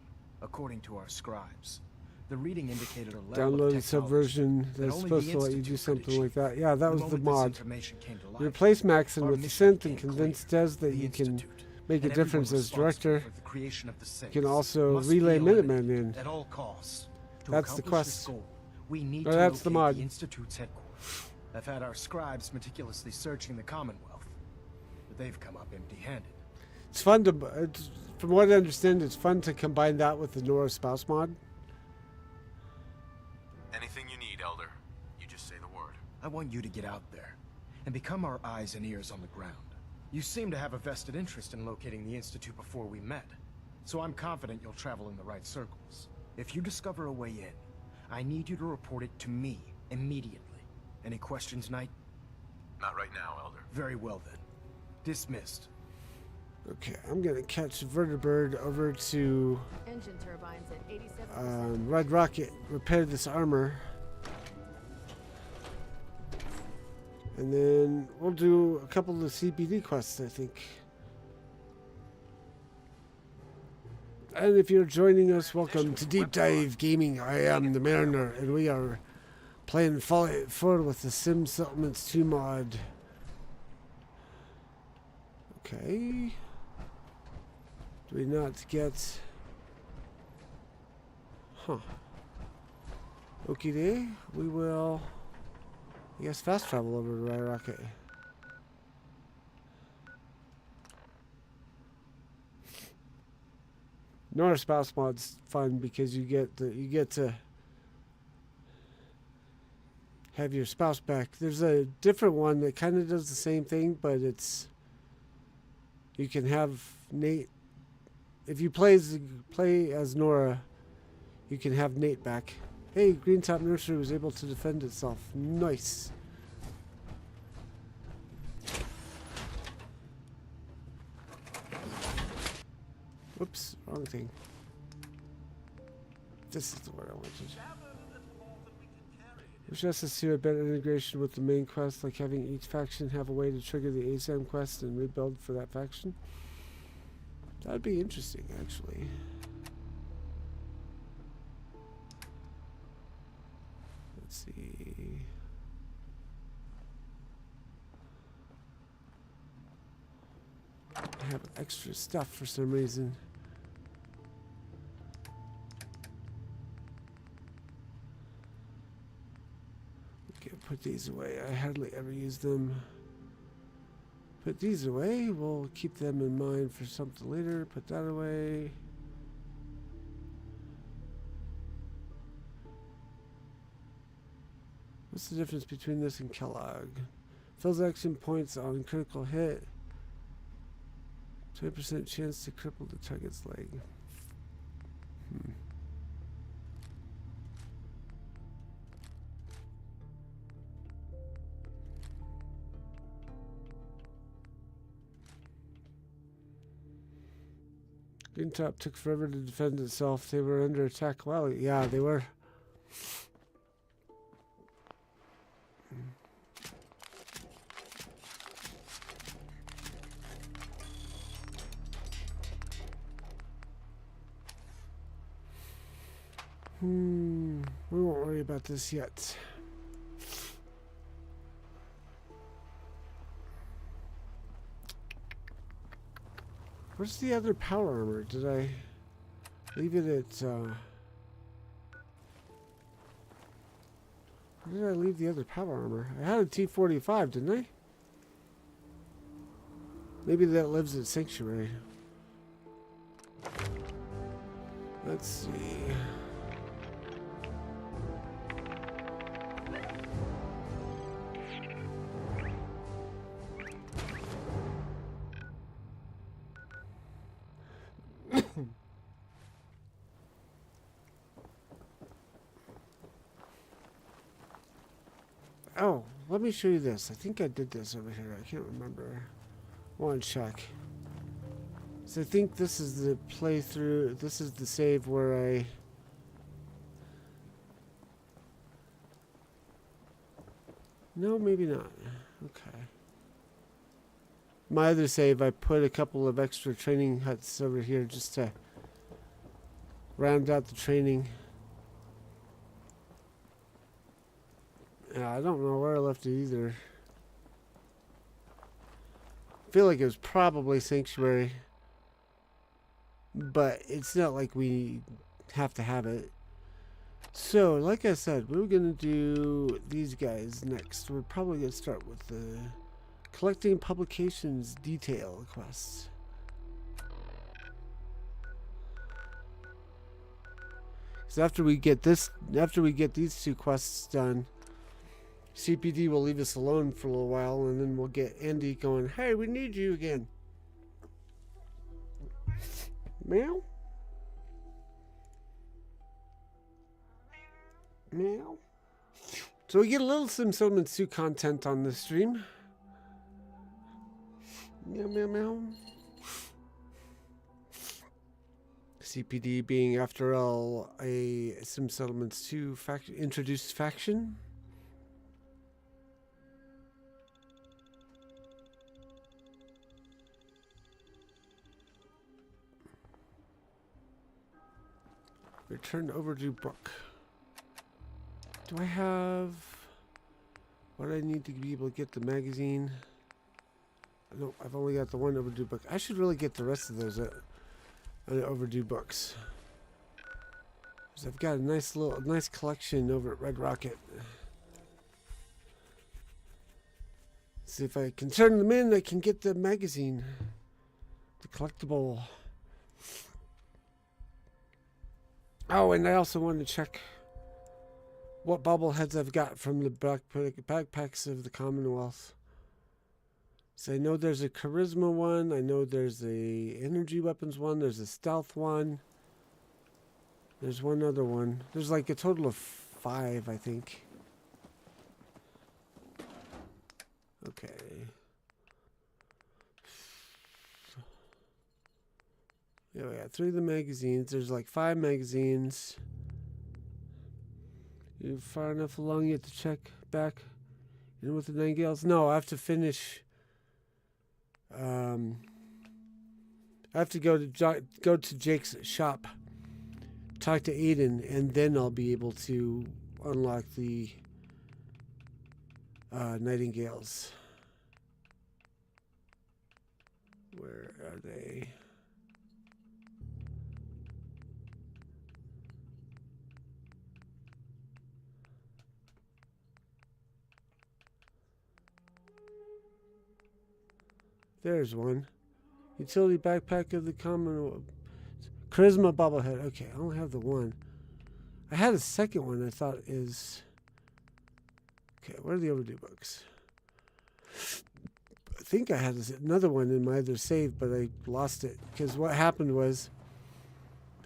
According to our scribes, the reading indicated a level Download of subversion that that's only supposed the to let you Institute do something could like that. Yeah, that was the moment this mod. information came to light, Replace Maxon our with the mission synth and became convince clear. Des that The you can Institute, make a and everyone difference as responsible director. for the creation of the You can Saints also must relay be Minutemen eliminated in. at all costs. To That's the accomplish this quest. goal, we need Oh, to that's the locate mod. the Institute's headquarters. I've had our scribes meticulously searching the Commonwealth, but they've come up empty-handed. It's fun to, from what I understand, it's fun to combine that with the Nora Spouse mod. Anything you need, Elder. You just say the word. I want you to get out there and become our eyes and ears on the ground. You seem to have a vested interest in locating the Institute before we met, so I'm confident you'll travel in the right circles. If you discover a way in, I need you to report it to me immediately. Any questions, Knight? Not right now, Elder. Very well then. Dismissed. Okay, I'm gonna catch Vertibird over to Engine turbines at 87%. Red Rocket, repair this armor. And then we'll do a couple of the CBD quests, I think. And if you're joining us, welcome to Deep Dive Gaming. I am the Mariner, and we are playing Fallout 4 with the Sim Settlements 2 mod. Okay. Do we not get... Huh. Okie day. We will... I guess fast travel over to Red Rocket. Nora Spouse mod's fun because you get to have your spouse back. There's a different one that kind of does the same thing, but it's you can have Nate. If you play as Nora, you can have Nate back. Hey, Green Top Nursery was able to defend itself. Nice. Whoops, wrong thing. This is the word I wanted. Which has us to a better integration with the main quest, like having each faction have a way to trigger the ASAM quest and rebuild for that faction. That'd be interesting, actually. Let's see. I have extra stuff for some reason. Okay, put these away. I hardly ever use them. Put these away. We'll keep them in mind for something later. Put that away. What's the difference between this and Kellogg? Fills action points on critical hit. 20% chance to cripple the target's leg. Green Top took forever to defend itself. They were under attack. Well, yeah, they were. We won't worry about this yet. Where's the other power armor? Did I leave it at, where did I leave the other power armor? I had a T-45, didn't I? Maybe that lives at Sanctuary. Let's see. Oh, let me show you this. I think I did this over here. I can't remember. I want to check. So I think this is the playthrough. This is the save where I... No, maybe not. Okay. My other save, I put a couple of extra training huts over here just to round out the training. Yeah, I don't know where I left it either. I feel like it was probably Sanctuary. But it's not like we have to have it. So, like I said, we're going to do these guys next. We're probably going to start with the collecting publications detail quests. So after we get these two quests done, CPD will leave us alone for a little while, and then we'll get Andy going, hey, we need you again. Meow? Meow? So we get a little Sim Settlements 2 content on this stream. Meow, meow, meow. CPD being, after all, a Sim Settlements 2 introduced faction. Return overdue book. Do I have what I need to be able to get the magazine? No, I've only got the one overdue book. I should really get the rest of those overdue books. Because I've got a nice collection over at Red Rocket. See if I can turn them in, I can get the magazine. The collectible. Oh, and I also wanted to check what bobbleheads I've got from the backpacks of the Commonwealth. So I know there's a charisma one. I know there's a energy weapons one. There's a stealth one. There's one other one. There's like a total of 5, I think. Okay. Yeah, we got 3 of the magazines. There's like 5 magazines. You far enough along yet to check back in with the Nightingales? No, I have to finish. I have to go to Jake's shop, talk to Aiden, and then I'll be able to unlock the Nightingales. Where are they? There's one. Utility backpack of the Commonwealth. Charisma bobblehead. Okay, I only have the one. I had a second one I thought is... Okay, where are the overdue books? I think I had another one in my other save, but I lost it. Because what happened was...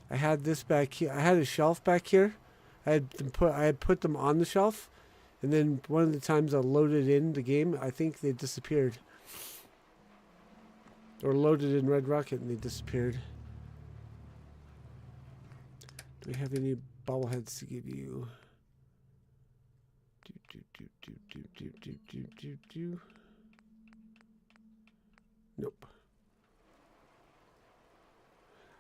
I had this back here. I had a shelf back here. I had put them on the shelf. And then one of the times I loaded in the game, I think they disappeared. Or loaded in Red Rocket and they disappeared. Do we have any bobbleheads to give you? Nope.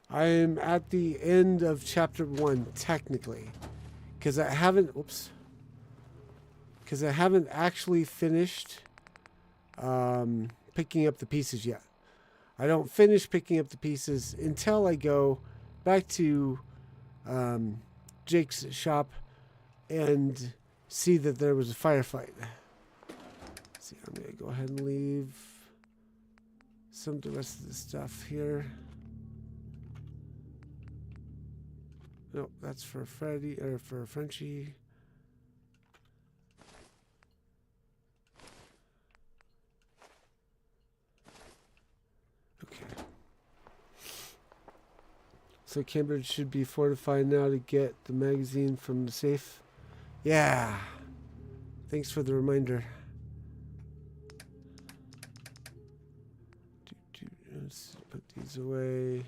I am at the end of chapter 1, technically. Because I haven't... Oops. Because I haven't actually finished picking up the pieces yet. I don't finish picking up the pieces until I go back to Jake's shop and see that there was a firefight. Let's see, I'm going to go ahead and leave some of the rest of the stuff here. Nope, that's for Freddy, or for Frenchie. Okay. So Cambridge should be fortified now to get the magazine from the safe. Yeah. Thanks for the reminder. Let's put these away.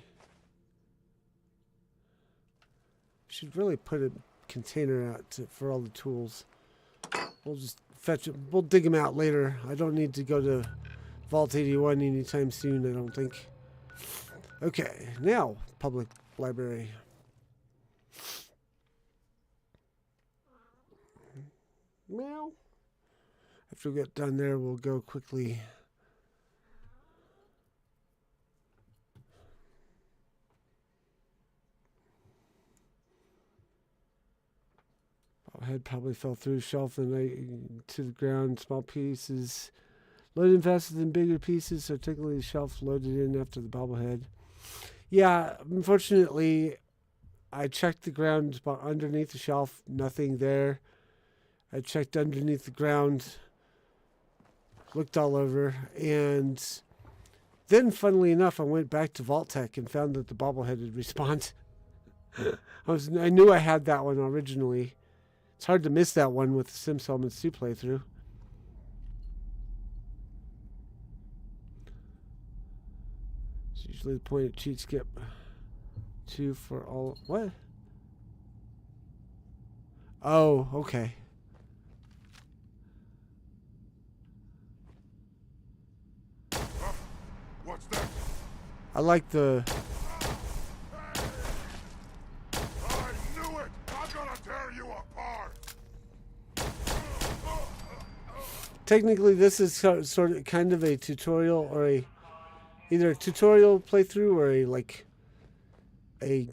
Should really put a container out for all the tools. We'll just fetch it. We'll dig them out later. I don't need to go to Vault 81 anytime soon, I don't think. Okay, now public library. Meow. After we get done there, we'll go quickly. Head probably fell through the shelf and to the ground. Small pieces loaded faster than bigger pieces, so technically the shelf loaded in after the bobblehead. Yeah, unfortunately, I checked the ground underneath the shelf, nothing there. I checked underneath the ground, looked all over, and then, funnily enough, I went back to Vault-Tec and found that the bobblehead had respawned. I knew I had that one originally. It's hard to miss that one with the Sim Settlements 2 playthrough. It's usually the point of cheat skip 2 for all. What? Oh, okay. What's that? I like the. I knew it! I'm gonna tear you apart! Technically, this is sort of kind of a tutorial or either a tutorial playthrough or a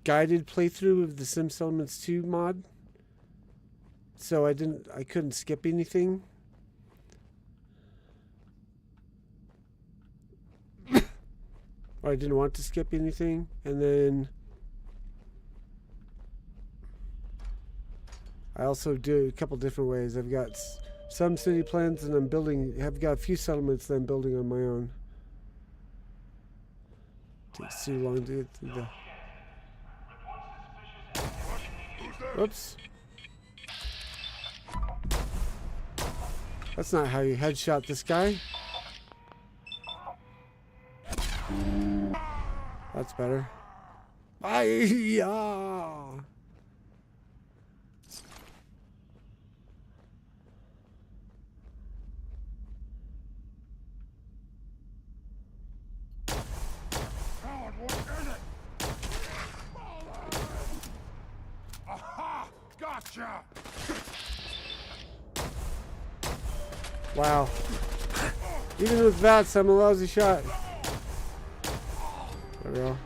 guided playthrough of the Sim Settlements 2 mod. So I couldn't skip anything. Or I didn't want to skip anything, and then I also do it a couple different ways. I've got some city plans, and I've got a few settlements that I'm building on my own. Takes too long to get through the. Oops. That's not how you headshot this guy. That's better. Bye. Aha! Gotcha! Wow. Even with VATS, I'm a lousy shot. There we go.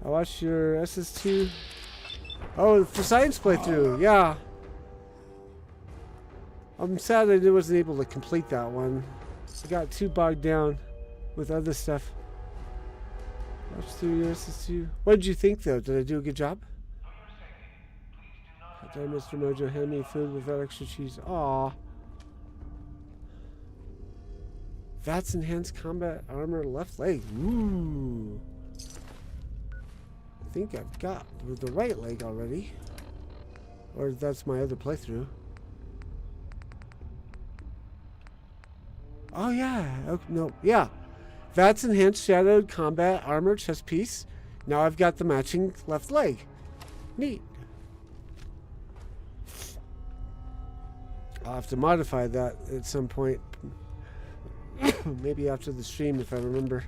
I watched your SS2. Oh, for science playthrough, yeah. I'm sad I wasn't able to complete that one. I got too bogged down with other stuff. Watched through your SS2. What did you think, though? Did I do a good job? Did Mr. Mojo hand me food without extra cheese? Aww. VATS enhanced combat armor left leg. Ooh. I think I've got the right leg already. Or that's my other playthrough. Oh yeah. Oh, no. Yeah. VATS enhanced shadowed combat armor chest piece. Now I've got the matching left leg. Neat. I'll have to modify that at some point. Maybe after the stream if I remember.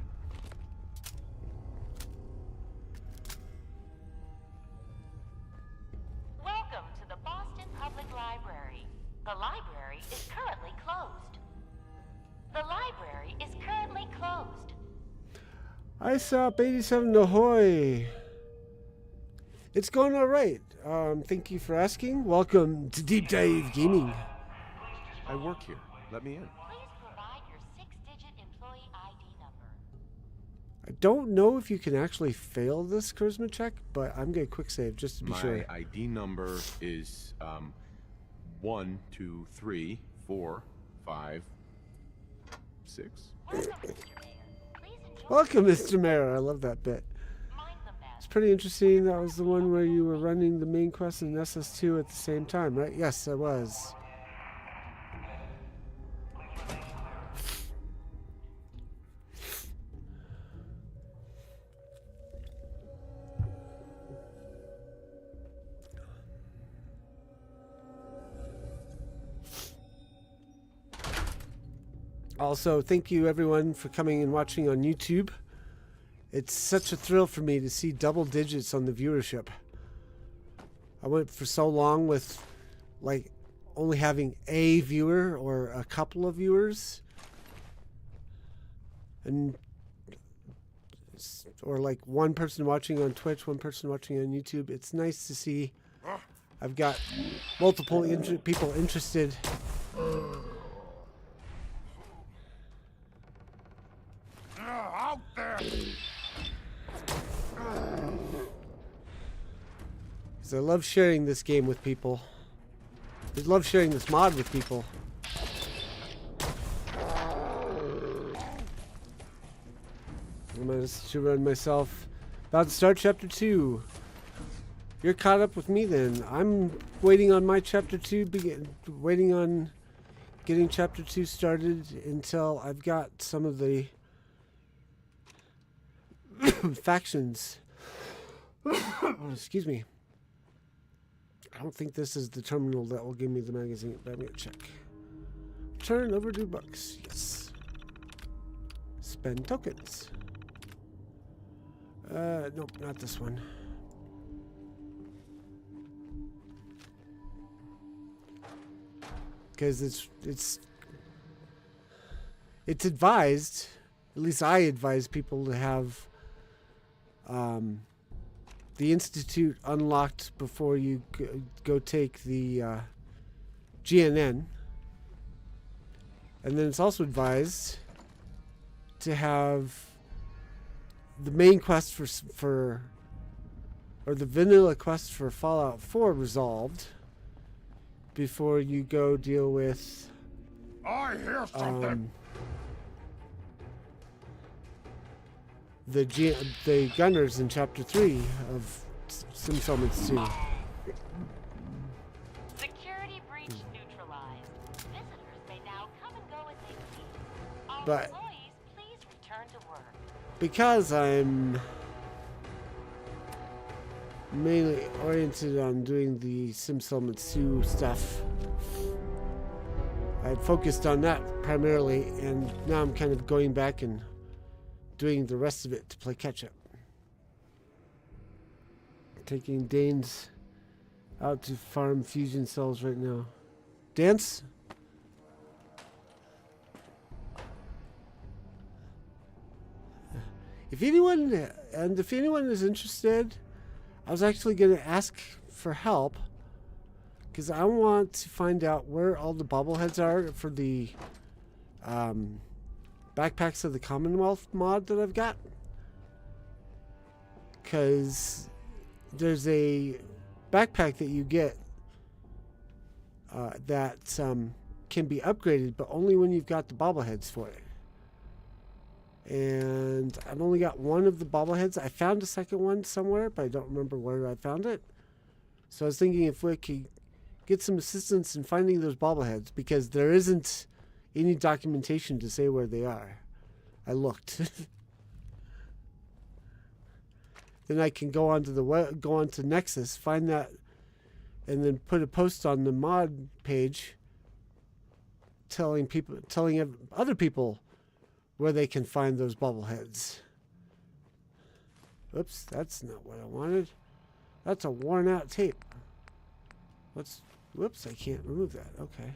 Welcome to the Boston Public Library. The library is currently closed. The library is currently closed. ISOP 87 ahoy. It's going all right. Thank you for asking. Welcome to Deep Dive Gaming. I work here. Let me in. Please provide your 6-digit employee ID number. I don't know if you can actually fail this charisma check, but I'm going to quick save just to be sure. My ID number is 1, 2, 3, 4, 5, 6. Welcome, Mr. Mayor. Please enjoy Welcome, Mr. Mayor. I love that bit. It's pretty interesting. That was the one where you were running the main quest and SS2 at the same time, right? Yes, I was. Also, thank you everyone for coming and watching on YouTube. It's such a thrill for me to see double digits on the viewership. I went for so long with like only having a viewer or a couple of viewers, and or like one person watching on Twitch, one person watching on YouTube. It's nice to see I've got multiple people interested. Out there! Because I love sharing this game with people. I love sharing this mod with people. I'm going to run myself. About to start chapter 2. You're caught up with me then. I'm waiting on my chapter 2, waiting on getting chapter 2 started until I've got some of the factions. Excuse me. I don't think this is the terminal that will give me the magazine, but I'm going to check. Return overdue bucks. Yes. Spend tokens. Nope, not this one. Because it's advised, at least I advise people to have the Institute unlocked before you go take the GNN. And then it's also advised to have the main quest for or the vanilla quest for Fallout 4 resolved before you go deal with I hear something. The gunners in chapter 3 of Sim Settlements 2. Security breach neutralized. Visitors may now come and go as they please. All But employees, please return to work. because I'm mainly oriented on doing the Sim Settlements 2 stuff, I focused on that primarily, and now I'm kind of going back and doing the rest of it to play catch up. Taking Danes out to farm fusion cells right now. Dance? If anyone is interested, I was actually going to ask for help because I want to find out where all the bobbleheads are for the Backpacks of the Commonwealth mod that I've got. Because there's a backpack that you get that can be upgraded, but only when you've got the bobbleheads for it. And I've only got one of the bobbleheads. I found a second one somewhere, but I don't remember where I found it. So I was thinking if we could get some assistance in finding those bobbleheads, because there isn't any documentation to say where they are. I looked. Then I can go onto the Nexus, find that, and then put a post on the mod page telling other people where they can find those bobbleheads. Oops, that's not what I wanted. That's a worn out tape. Whoops, I can't remove that. Okay.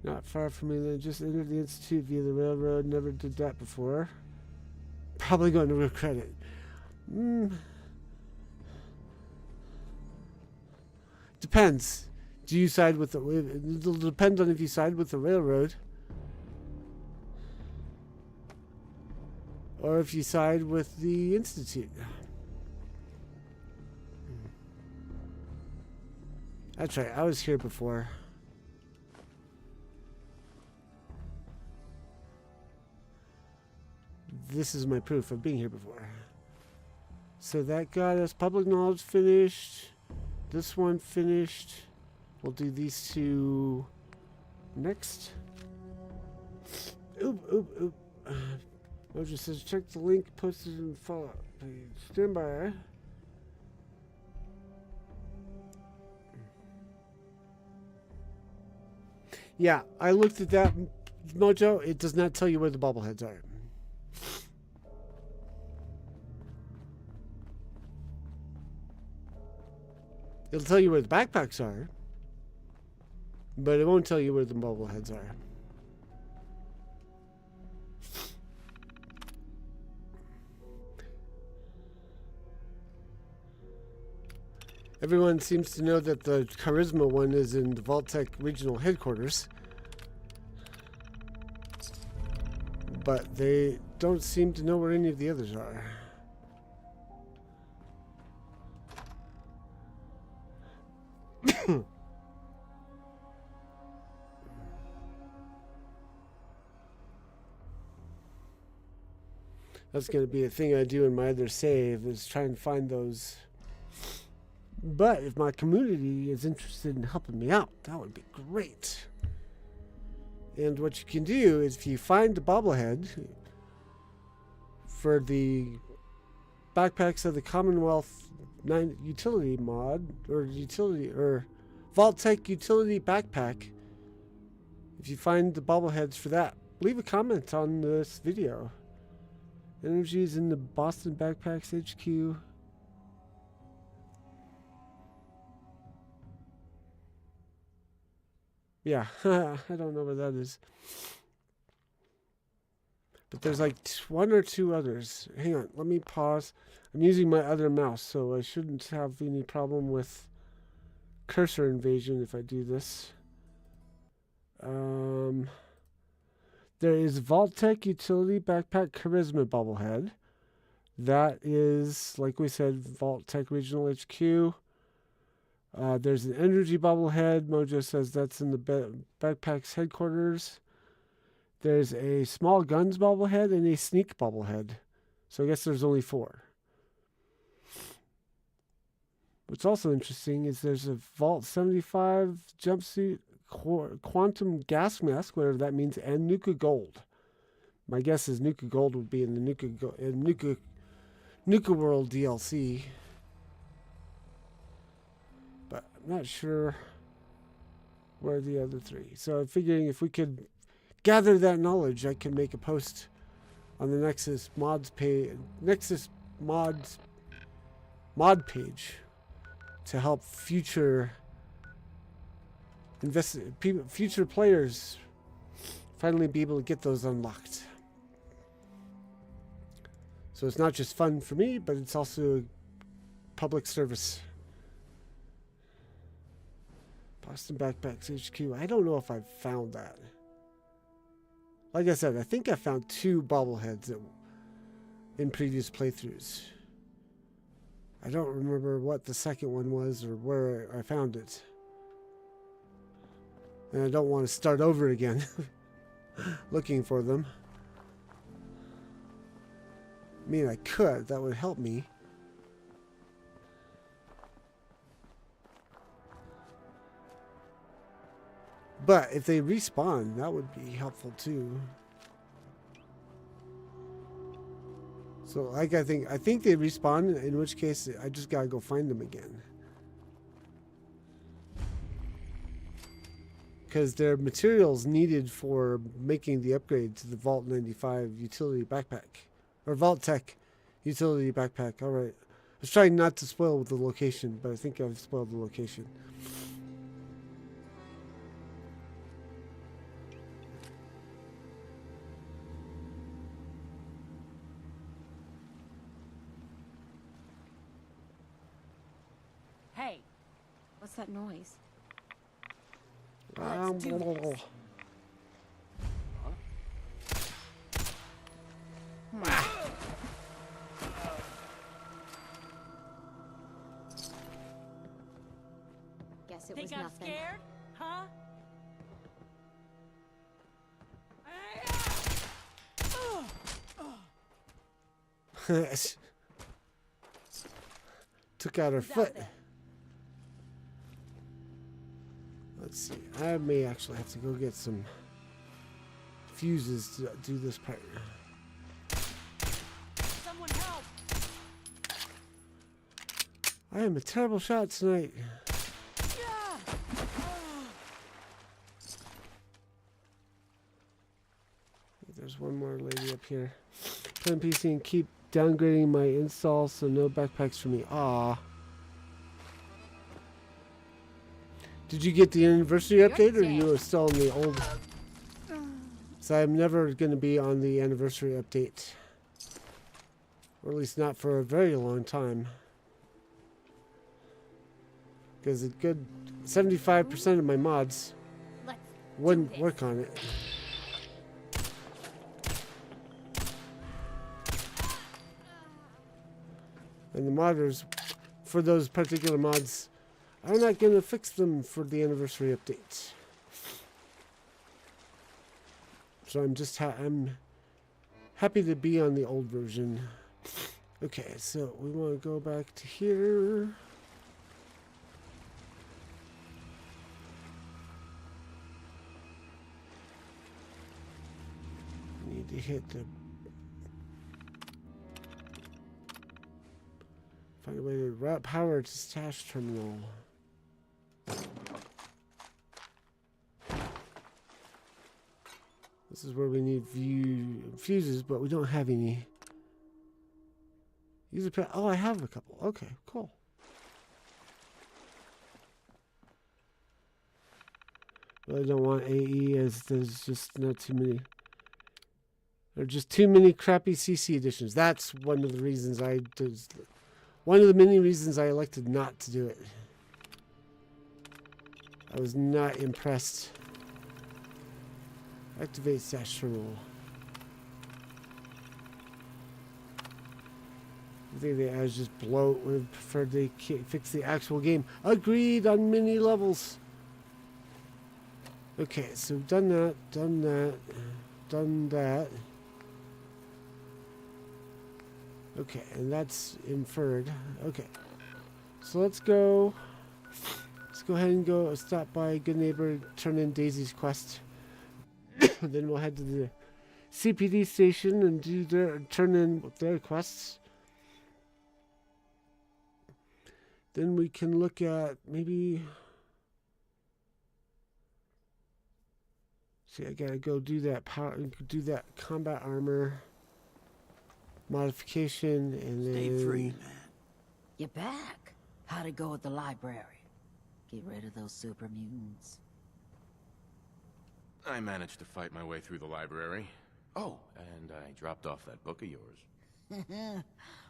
Not far from me, then just entered the Institute via the railroad. Never did that before. Probably going to regret it. Depends. Do you side with it'll depend on if you side with the railroad or if you side with the Institute. That's right, I was here before. this is my proof of being here before. So that got us public knowledge finished. This one finished. We'll do these two next. Oop, oop, oop. Mojo says, check the link posted in the follow-up page. Stand by. Yeah, I looked at that, Mojo. It does not tell you where the bobbleheads are. It'll tell you where the backpacks are, but it won't tell you where the bobbleheads are. Everyone seems to know that the Charisma one is in the Vault-Tec regional headquarters, but they don't seem to know where any of the others are. That's going to be a thing I do in my other save, is try and find those. But if my community is interested in helping me out, that would be great. And what you can do is, if you find the bobblehead for the backpacks of the Commonwealth utility mod, or Vault-Tec utility backpack, if you find the bobbleheads for that, leave a comment on this video. Energy is in the Boston Backpacks HQ. Yeah, I don't know where that is. But there's like one or two others. Hang on, let me pause. I'm using my other mouse, so I shouldn't have any problem with cursor invasion if I do this. There is Vault-Tec Utility Backpack Charisma Bobblehead. That is, like we said, Vault-Tec Regional HQ. There's an Energy Bobblehead. Mojo says that's in the Backpacks headquarters. There's a Small Guns Bobblehead and a Sneak Bobblehead. So I guess there's only 4. What's also interesting is there's a Vault 75 jumpsuit, quantum gas mask, whatever that means, and Nuka Gold. My guess is Nuka Gold would be in the Nuka World DLC. But I'm not sure where the other 3. So I'm figuring if we could gather that knowledge, I can make a post on the Nexus mods page, mod page, to help future players finally be able to get those unlocked. So it's not just fun for me, but it's also public service. Boston Backpacks HQ. I don't know if I've found that. Like I said, I think I found 2 bobbleheads in previous playthroughs. I don't remember what the second one was or where I found it. And I don't want to start over again looking for them. I mean, I could. That would help me. But if they respawn, that would be helpful too. So, like, I think they respawn, in which case I just gotta go find them again. Because they're materials needed for making the upgrade to the Vault 95 utility backpack. Or Vault-Tec utility backpack. Alright. I was trying not to spoil the location, but I think I've spoiled the location. Hey, what's that noise? Let's do this. Guess it Think was I'm nothing. scared? Huh? Took out her foot. Let's see. I may actually have to go get some fuses to do this part. Someone help! I am a terrible shot tonight. There's one more lady up here. Play on PC and keep downgrading my install so no backpacks for me. Aw. Did you get the anniversary update or you are still on the old? So I'm never going to be on the anniversary update. Or at least not for a very long time. Because a good 75% of my mods wouldn't work on it. And the modders for those particular mods are not going to fix them for the anniversary update. So I'm happy to be on the old version. Okay, so we want to go back to here. Need to hit the... Find a way to route power to stash terminal. This is where we need fuses, but we don't have any. Oh, I have a couple. Okay, cool. Really don't want AE as there's just not too many. There are just too many crappy CC editions. That's one of the reasons I did. One of the many reasons I elected not to do it. I was not impressed. Activate stash terminal. I think they as just bloat. Would have preferred they fix the actual game. Agreed on many levels. Okay, so done that, done that, done that. Okay, and that's inferred. Okay, so let's go. Let's go ahead and go stop by Good Neighbor, turn in Daisy's quest. Then we'll head to the CPD station and turn in their quests. Then we can look at maybe. See, I gotta go do that combat armor modification, and then stay free, man. You're back. How'd it go at the library? Get rid of those super mutants. I managed to fight my way through the library. Oh, and I dropped off that book of yours.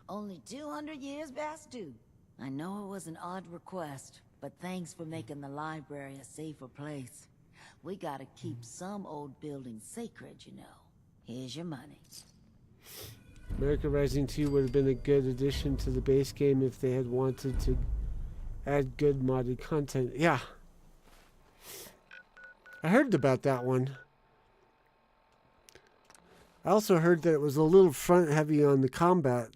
Only 200 years past due. I know it was an odd request, but thanks for making the library a safer place. We gotta keep some old buildings sacred, you know. Here's your money. America Rising 2 would have been a good addition to the base game if they had wanted to add good modded content. Yeah. I heard about that one. I also heard that it was a little front heavy on the combat,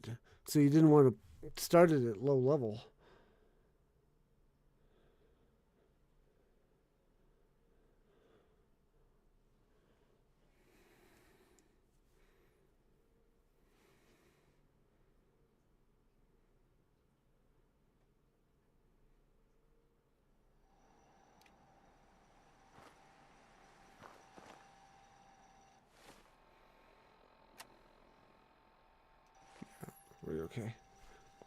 so you didn't want to start it at low level. Okay.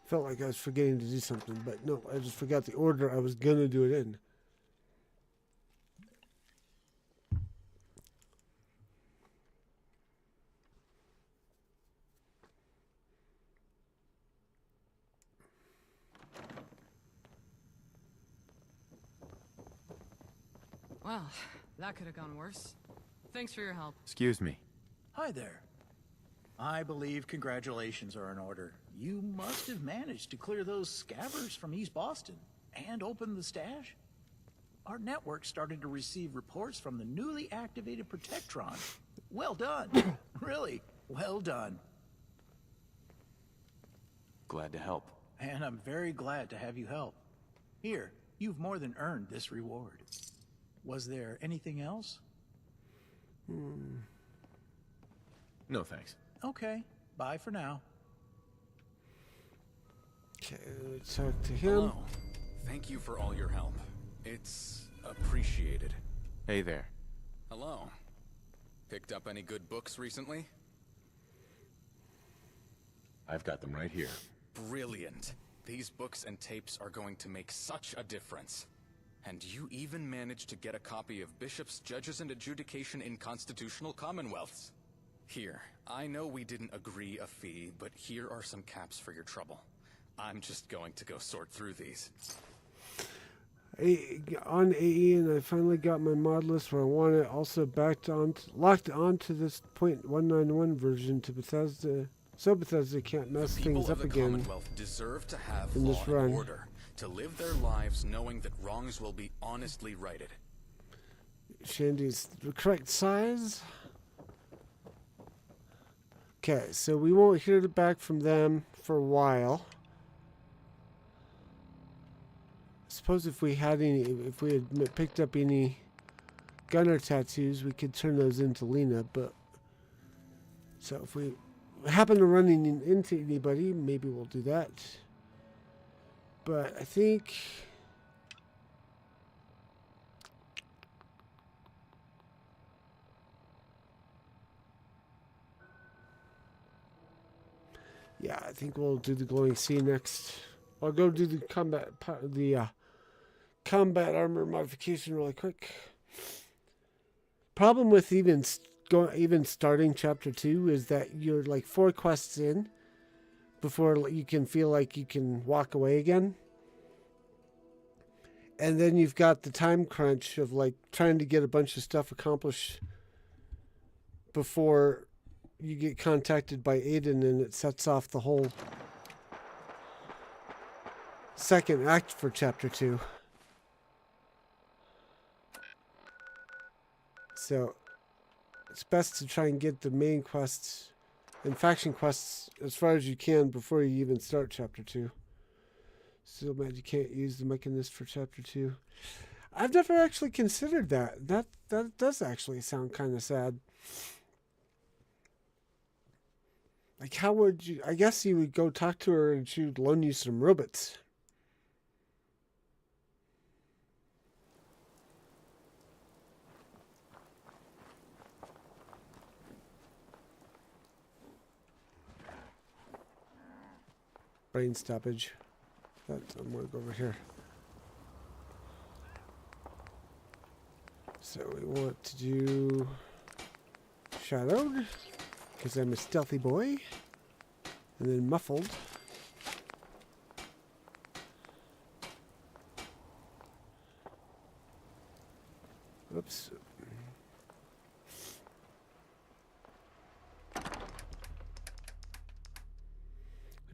Felt like I was forgetting to do something, but no, I just forgot the order I was going to do it in. Well, that could have gone worse. Thanks for your help. Excuse me. Hi there. I believe congratulations are in order. You must have managed to clear those scabbers from East Boston and open the stash. Our network started to receive reports from the newly activated Protectron. Well done. Really, well done. Glad to help. And I'm very glad to have you help. Here, you've more than earned this reward. Was there anything else? No thanks. Okay, bye for now. Okay, let's talk to him. Hello. Thank you for all your help. It's appreciated. Hey there. Hello. Picked up any good books recently? I've got them right here. Brilliant. These books and tapes are going to make such a difference. And you even managed to get a copy of Bishops, Judges, and Adjudication in Constitutional Commonwealths. Here, I know we didn't agree a fee, but here are some caps for your trouble. I'm just going to go sort through these. On AE, and I finally got my mod list where I want it. Also locked onto this .191 version to Bethesda, so Bethesda can't mess things up again. Commonwealth deserve to have in law this run. and order, to live their lives knowing that wrongs will be honestly righted. Shandy's the correct size. Okay, so we won't hear back from them for a while. I suppose if we had picked up any gunner tattoos, we could turn those into Lena, but so if we happen to run into anybody, maybe we'll do that. But I think yeah, I think we'll do the glowing sea next. I'll go do the combat armor modification really quick. Problem with even starting chapter 2 is that you're like 4 quests in before you can feel like you can walk away again. And then you've got the time crunch of like trying to get a bunch of stuff accomplished before you get contacted by Addon, and it sets off the whole second act for chapter 2. So it's best to try and get the main quests and faction quests as far as you can before you even start chapter 2. So bad you can't use the mechanist for chapter 2. I've never actually considered that. That does actually sound kind of sad. Like, how would you... I guess you would go talk to her and she would loan you some robots. Brain stoppage. I'm going to go over here. So we want to do shadowed, because I'm a stealthy boy. And then muffled. Oops.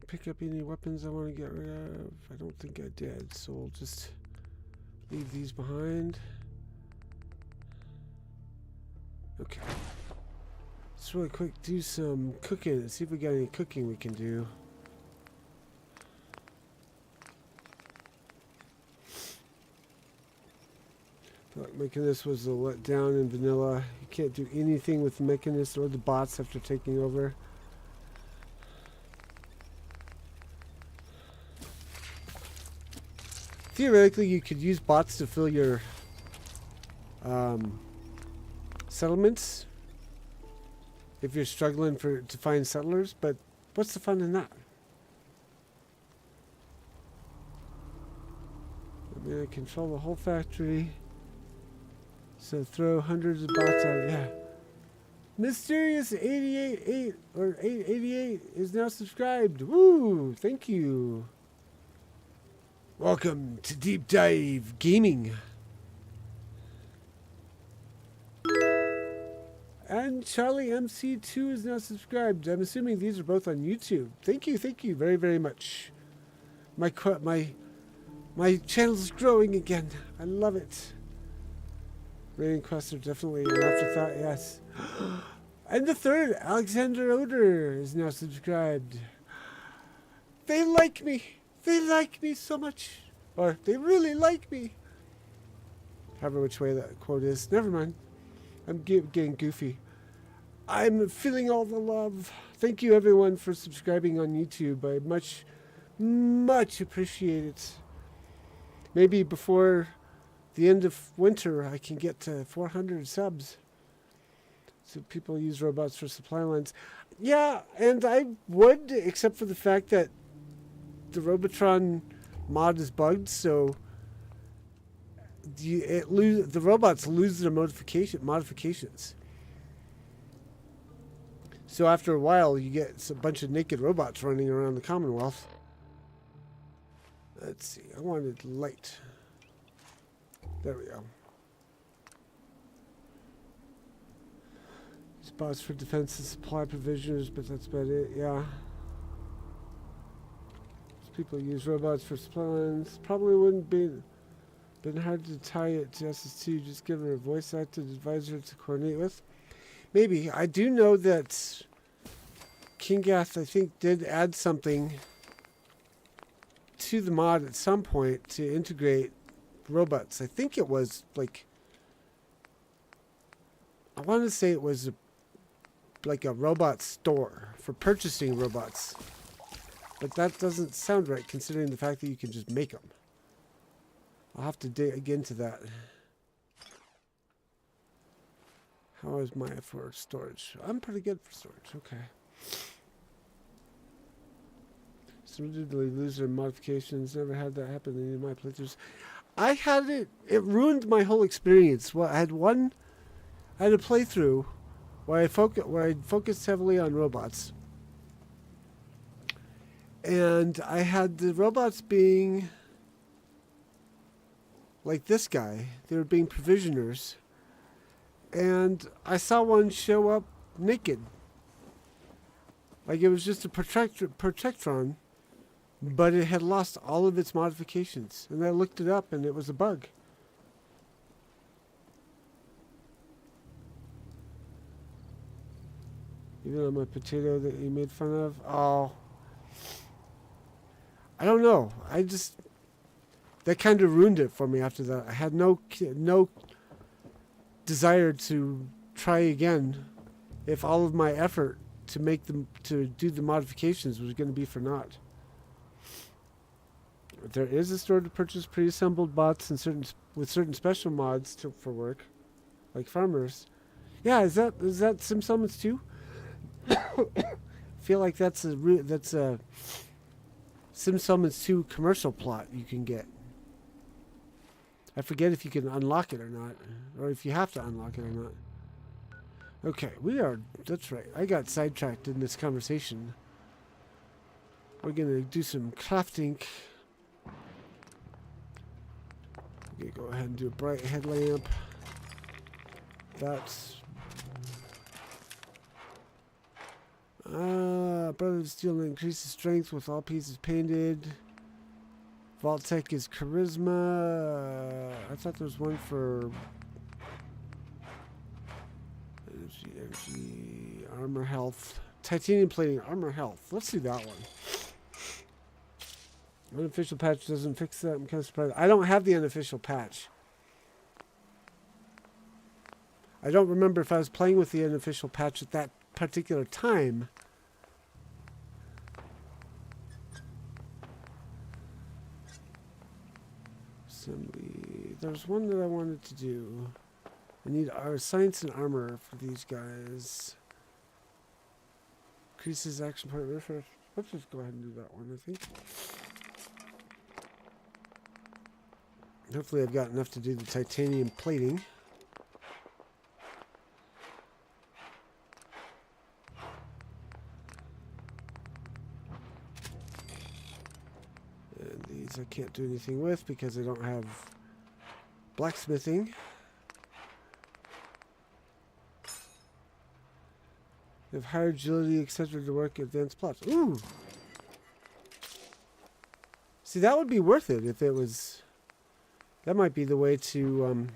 Pick up any weapons I want to get rid of. I don't think I did, so we'll just leave these behind. Okay. Let's really quick do some cooking and see if we got any cooking we can do. Thought Mechanist was a letdown in vanilla. You can't do anything with the Mechanist or the bots after taking over. Theoretically, you could use bots to fill your settlements if you're struggling to find settlers, but what's the fun in that? I mean, I control the whole factory, so throw hundreds of bots out. Yeah. Mysterious 88 or 888 is now subscribed. Woo! Thank you. Welcome to Deep Dive Gaming. And Charlie MC2 is now subscribed. I'm assuming these are both on YouTube. Thank you very, very much. My channel's growing again. I love it. Raiding quests are definitely an afterthought, yes. And the third, Alexander Oder, is now subscribed. They like me. They like me so much. Or they really like me. However which way that quote is. Never mind. I'm getting goofy. I'm feeling all the love. Thank you everyone for subscribing on YouTube. I much appreciate it. Maybe before the end of winter I can get to 400 subs. So people use robots for supply lines. Yeah, and I would, except for the fact that the Robotron mod is bugged, so the robots lose their modifications. So after a while, you get a bunch of naked robots running around the Commonwealth. Let's see. I wanted light. There we go. Spots for defense and supply provisioners, but that's about it. Yeah. People use robots for supply lines. Probably wouldn't been hard to tie it to SS2. Just give her a voice-acted advisor to coordinate with. Maybe. I do know that Kingath, I think, did add something to the mod at some point to integrate robots. I think it was like, I want to say it was like a robot store for purchasing robots. But that doesn't sound right considering the fact that you can just make them. I'll have to dig into that. How is my for storage? I'm pretty good for storage. Okay. Some did lose their modifications. Never had that happen in any of my playthroughs. I had it. It ruined my whole experience. Well, I had a playthrough where I focused heavily on robots. And I had the robots being like this guy. They were being provisioners. And I saw one show up naked. Like it was just a Protectron, but it had lost all of its modifications. And I looked it up and it was a bug. Even on my potato that you made fun of? Oh. I don't know. That kind of ruined it for me after that. I had no desire to try again if all of my effort to do the modifications was going to be for naught. There is a store to purchase pre-assembled bots and with certain special mods for work, like farmers. Yeah, is that Sim Summons too? I feel like that's a Sim Summons 2 commercial plot you can get. I forget if you can unlock it or not, or if you have to unlock it or not. Okay, that's right. I got sidetracked in this conversation. We're gonna do some crafting. Okay, go ahead and do a bright headlamp. That's Brother of Steel increases strength with all pieces painted. Vault-Tec is charisma. I thought there was one for energy, armor health. Titanium plating, armor health. Let's do that one. Unofficial patch doesn't fix that. I'm kind of surprised. I don't have the unofficial patch. I don't remember if I was playing with the unofficial patch at that particular time. Assembly. There's one that I wanted to do. I need our science and armor for these guys. Increases action point refresh. Let's just go ahead and do that one, I think. Hopefully I've got enough to do the titanium plating. And these I can't do anything with because I don't have blacksmithing. They have higher agility, etc. to work advanced plots. Ooh! See, that would be worth it if it was... That might be the way to...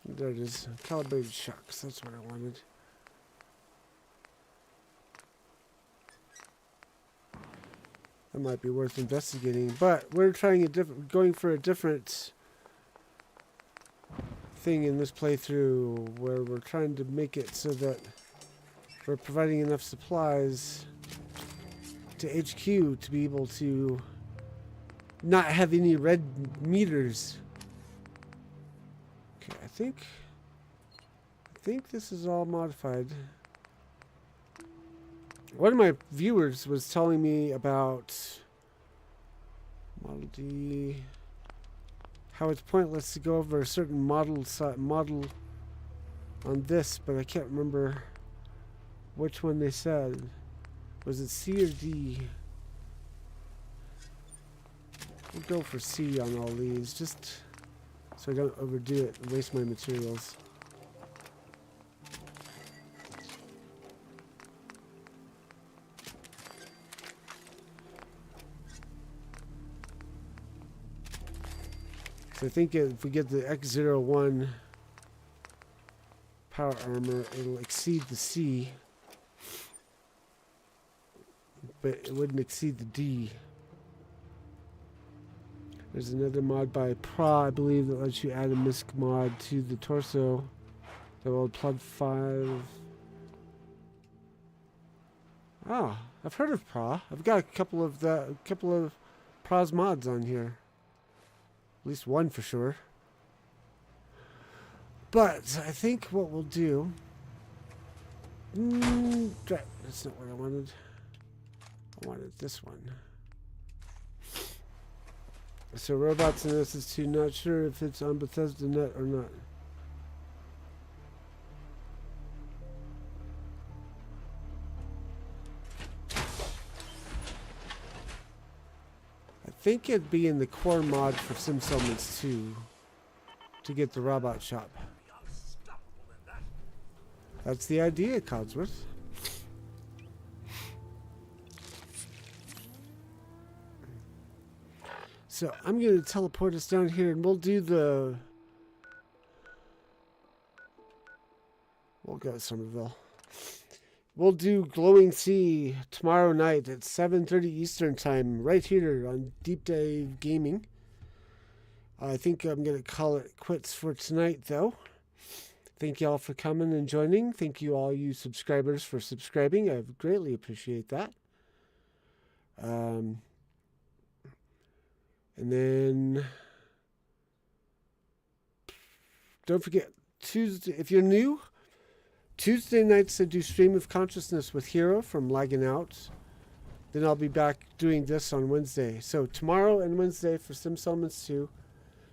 There it is. Calibrated shocks. That's what I wanted. That might be worth investigating. But we're trying going for a different thing in this playthrough, where we're trying to make it so that we're providing enough supplies to HQ to be able to not have any red meters. Okay, I think this is all modified. One of my viewers was telling me about Model D, how it's pointless to go over a certain model on this, but I can't remember which one they said. Was it C or D? We'll go for C on all these, just so I don't overdo it and waste my materials. So I think if we get the X01 power armor, it'll exceed the C, but it wouldn't exceed the D. There's another mod by Pra, I believe, that lets you add a misc mod to the torso. The old Plug 5. Ah, I've heard of Pra. I've got a couple of Pra's mods on here. At least one for sure. But I think what we'll do... that's not what I wanted. I wanted this one. So robots in SS2, not sure if it's on Bethesda Net or not. I think it'd be in the core mod for Sim Settlements 2 to get the robot shop. That's the idea, Codsworth. So I'm going to teleport us down here, and we'll do the... We'll go to Somerville. We'll do Glowing Sea tomorrow night at 7:30 Eastern Time, right here on Deep Dive Gaming. I think I'm going to call it quits for tonight, though. Thank you all for coming and joining. Thank you all you subscribers for subscribing. I greatly appreciate that. And then don't forget, Tuesday, if you're new, Tuesday nights I do Stream of Consciousness with Hero from Lagging Out. Then I'll be back doing this on Wednesday. So tomorrow and Wednesday for Sim Settlements 2.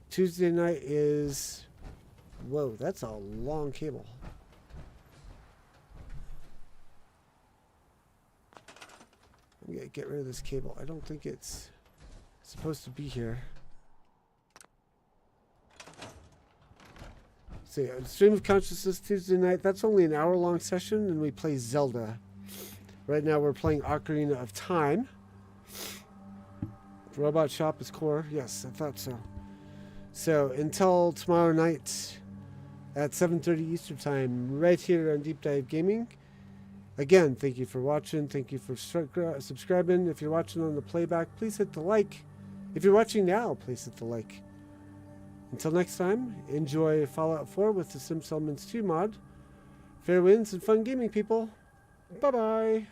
Tuesday night is... Whoa, that's a long cable. I'm going to get rid of this cable. I don't think it's supposed to be here. So yeah, Stream of Consciousness Tuesday night. That's only an hour-long session, and we play Zelda. Right now we're playing Ocarina of Time. The Robot Shop is core. Yes, I thought so. So until tomorrow night at 7:30 Eastern Time, right here on Deep Dive Gaming. Again, thank you for watching. Thank you for subscribing. If you're watching on the playback, please hit the like. If you're watching now, please hit the like. Until next time, enjoy Fallout 4 with the Sim Settlements 2 mod. Fair winds and fun gaming, people. Bye-bye.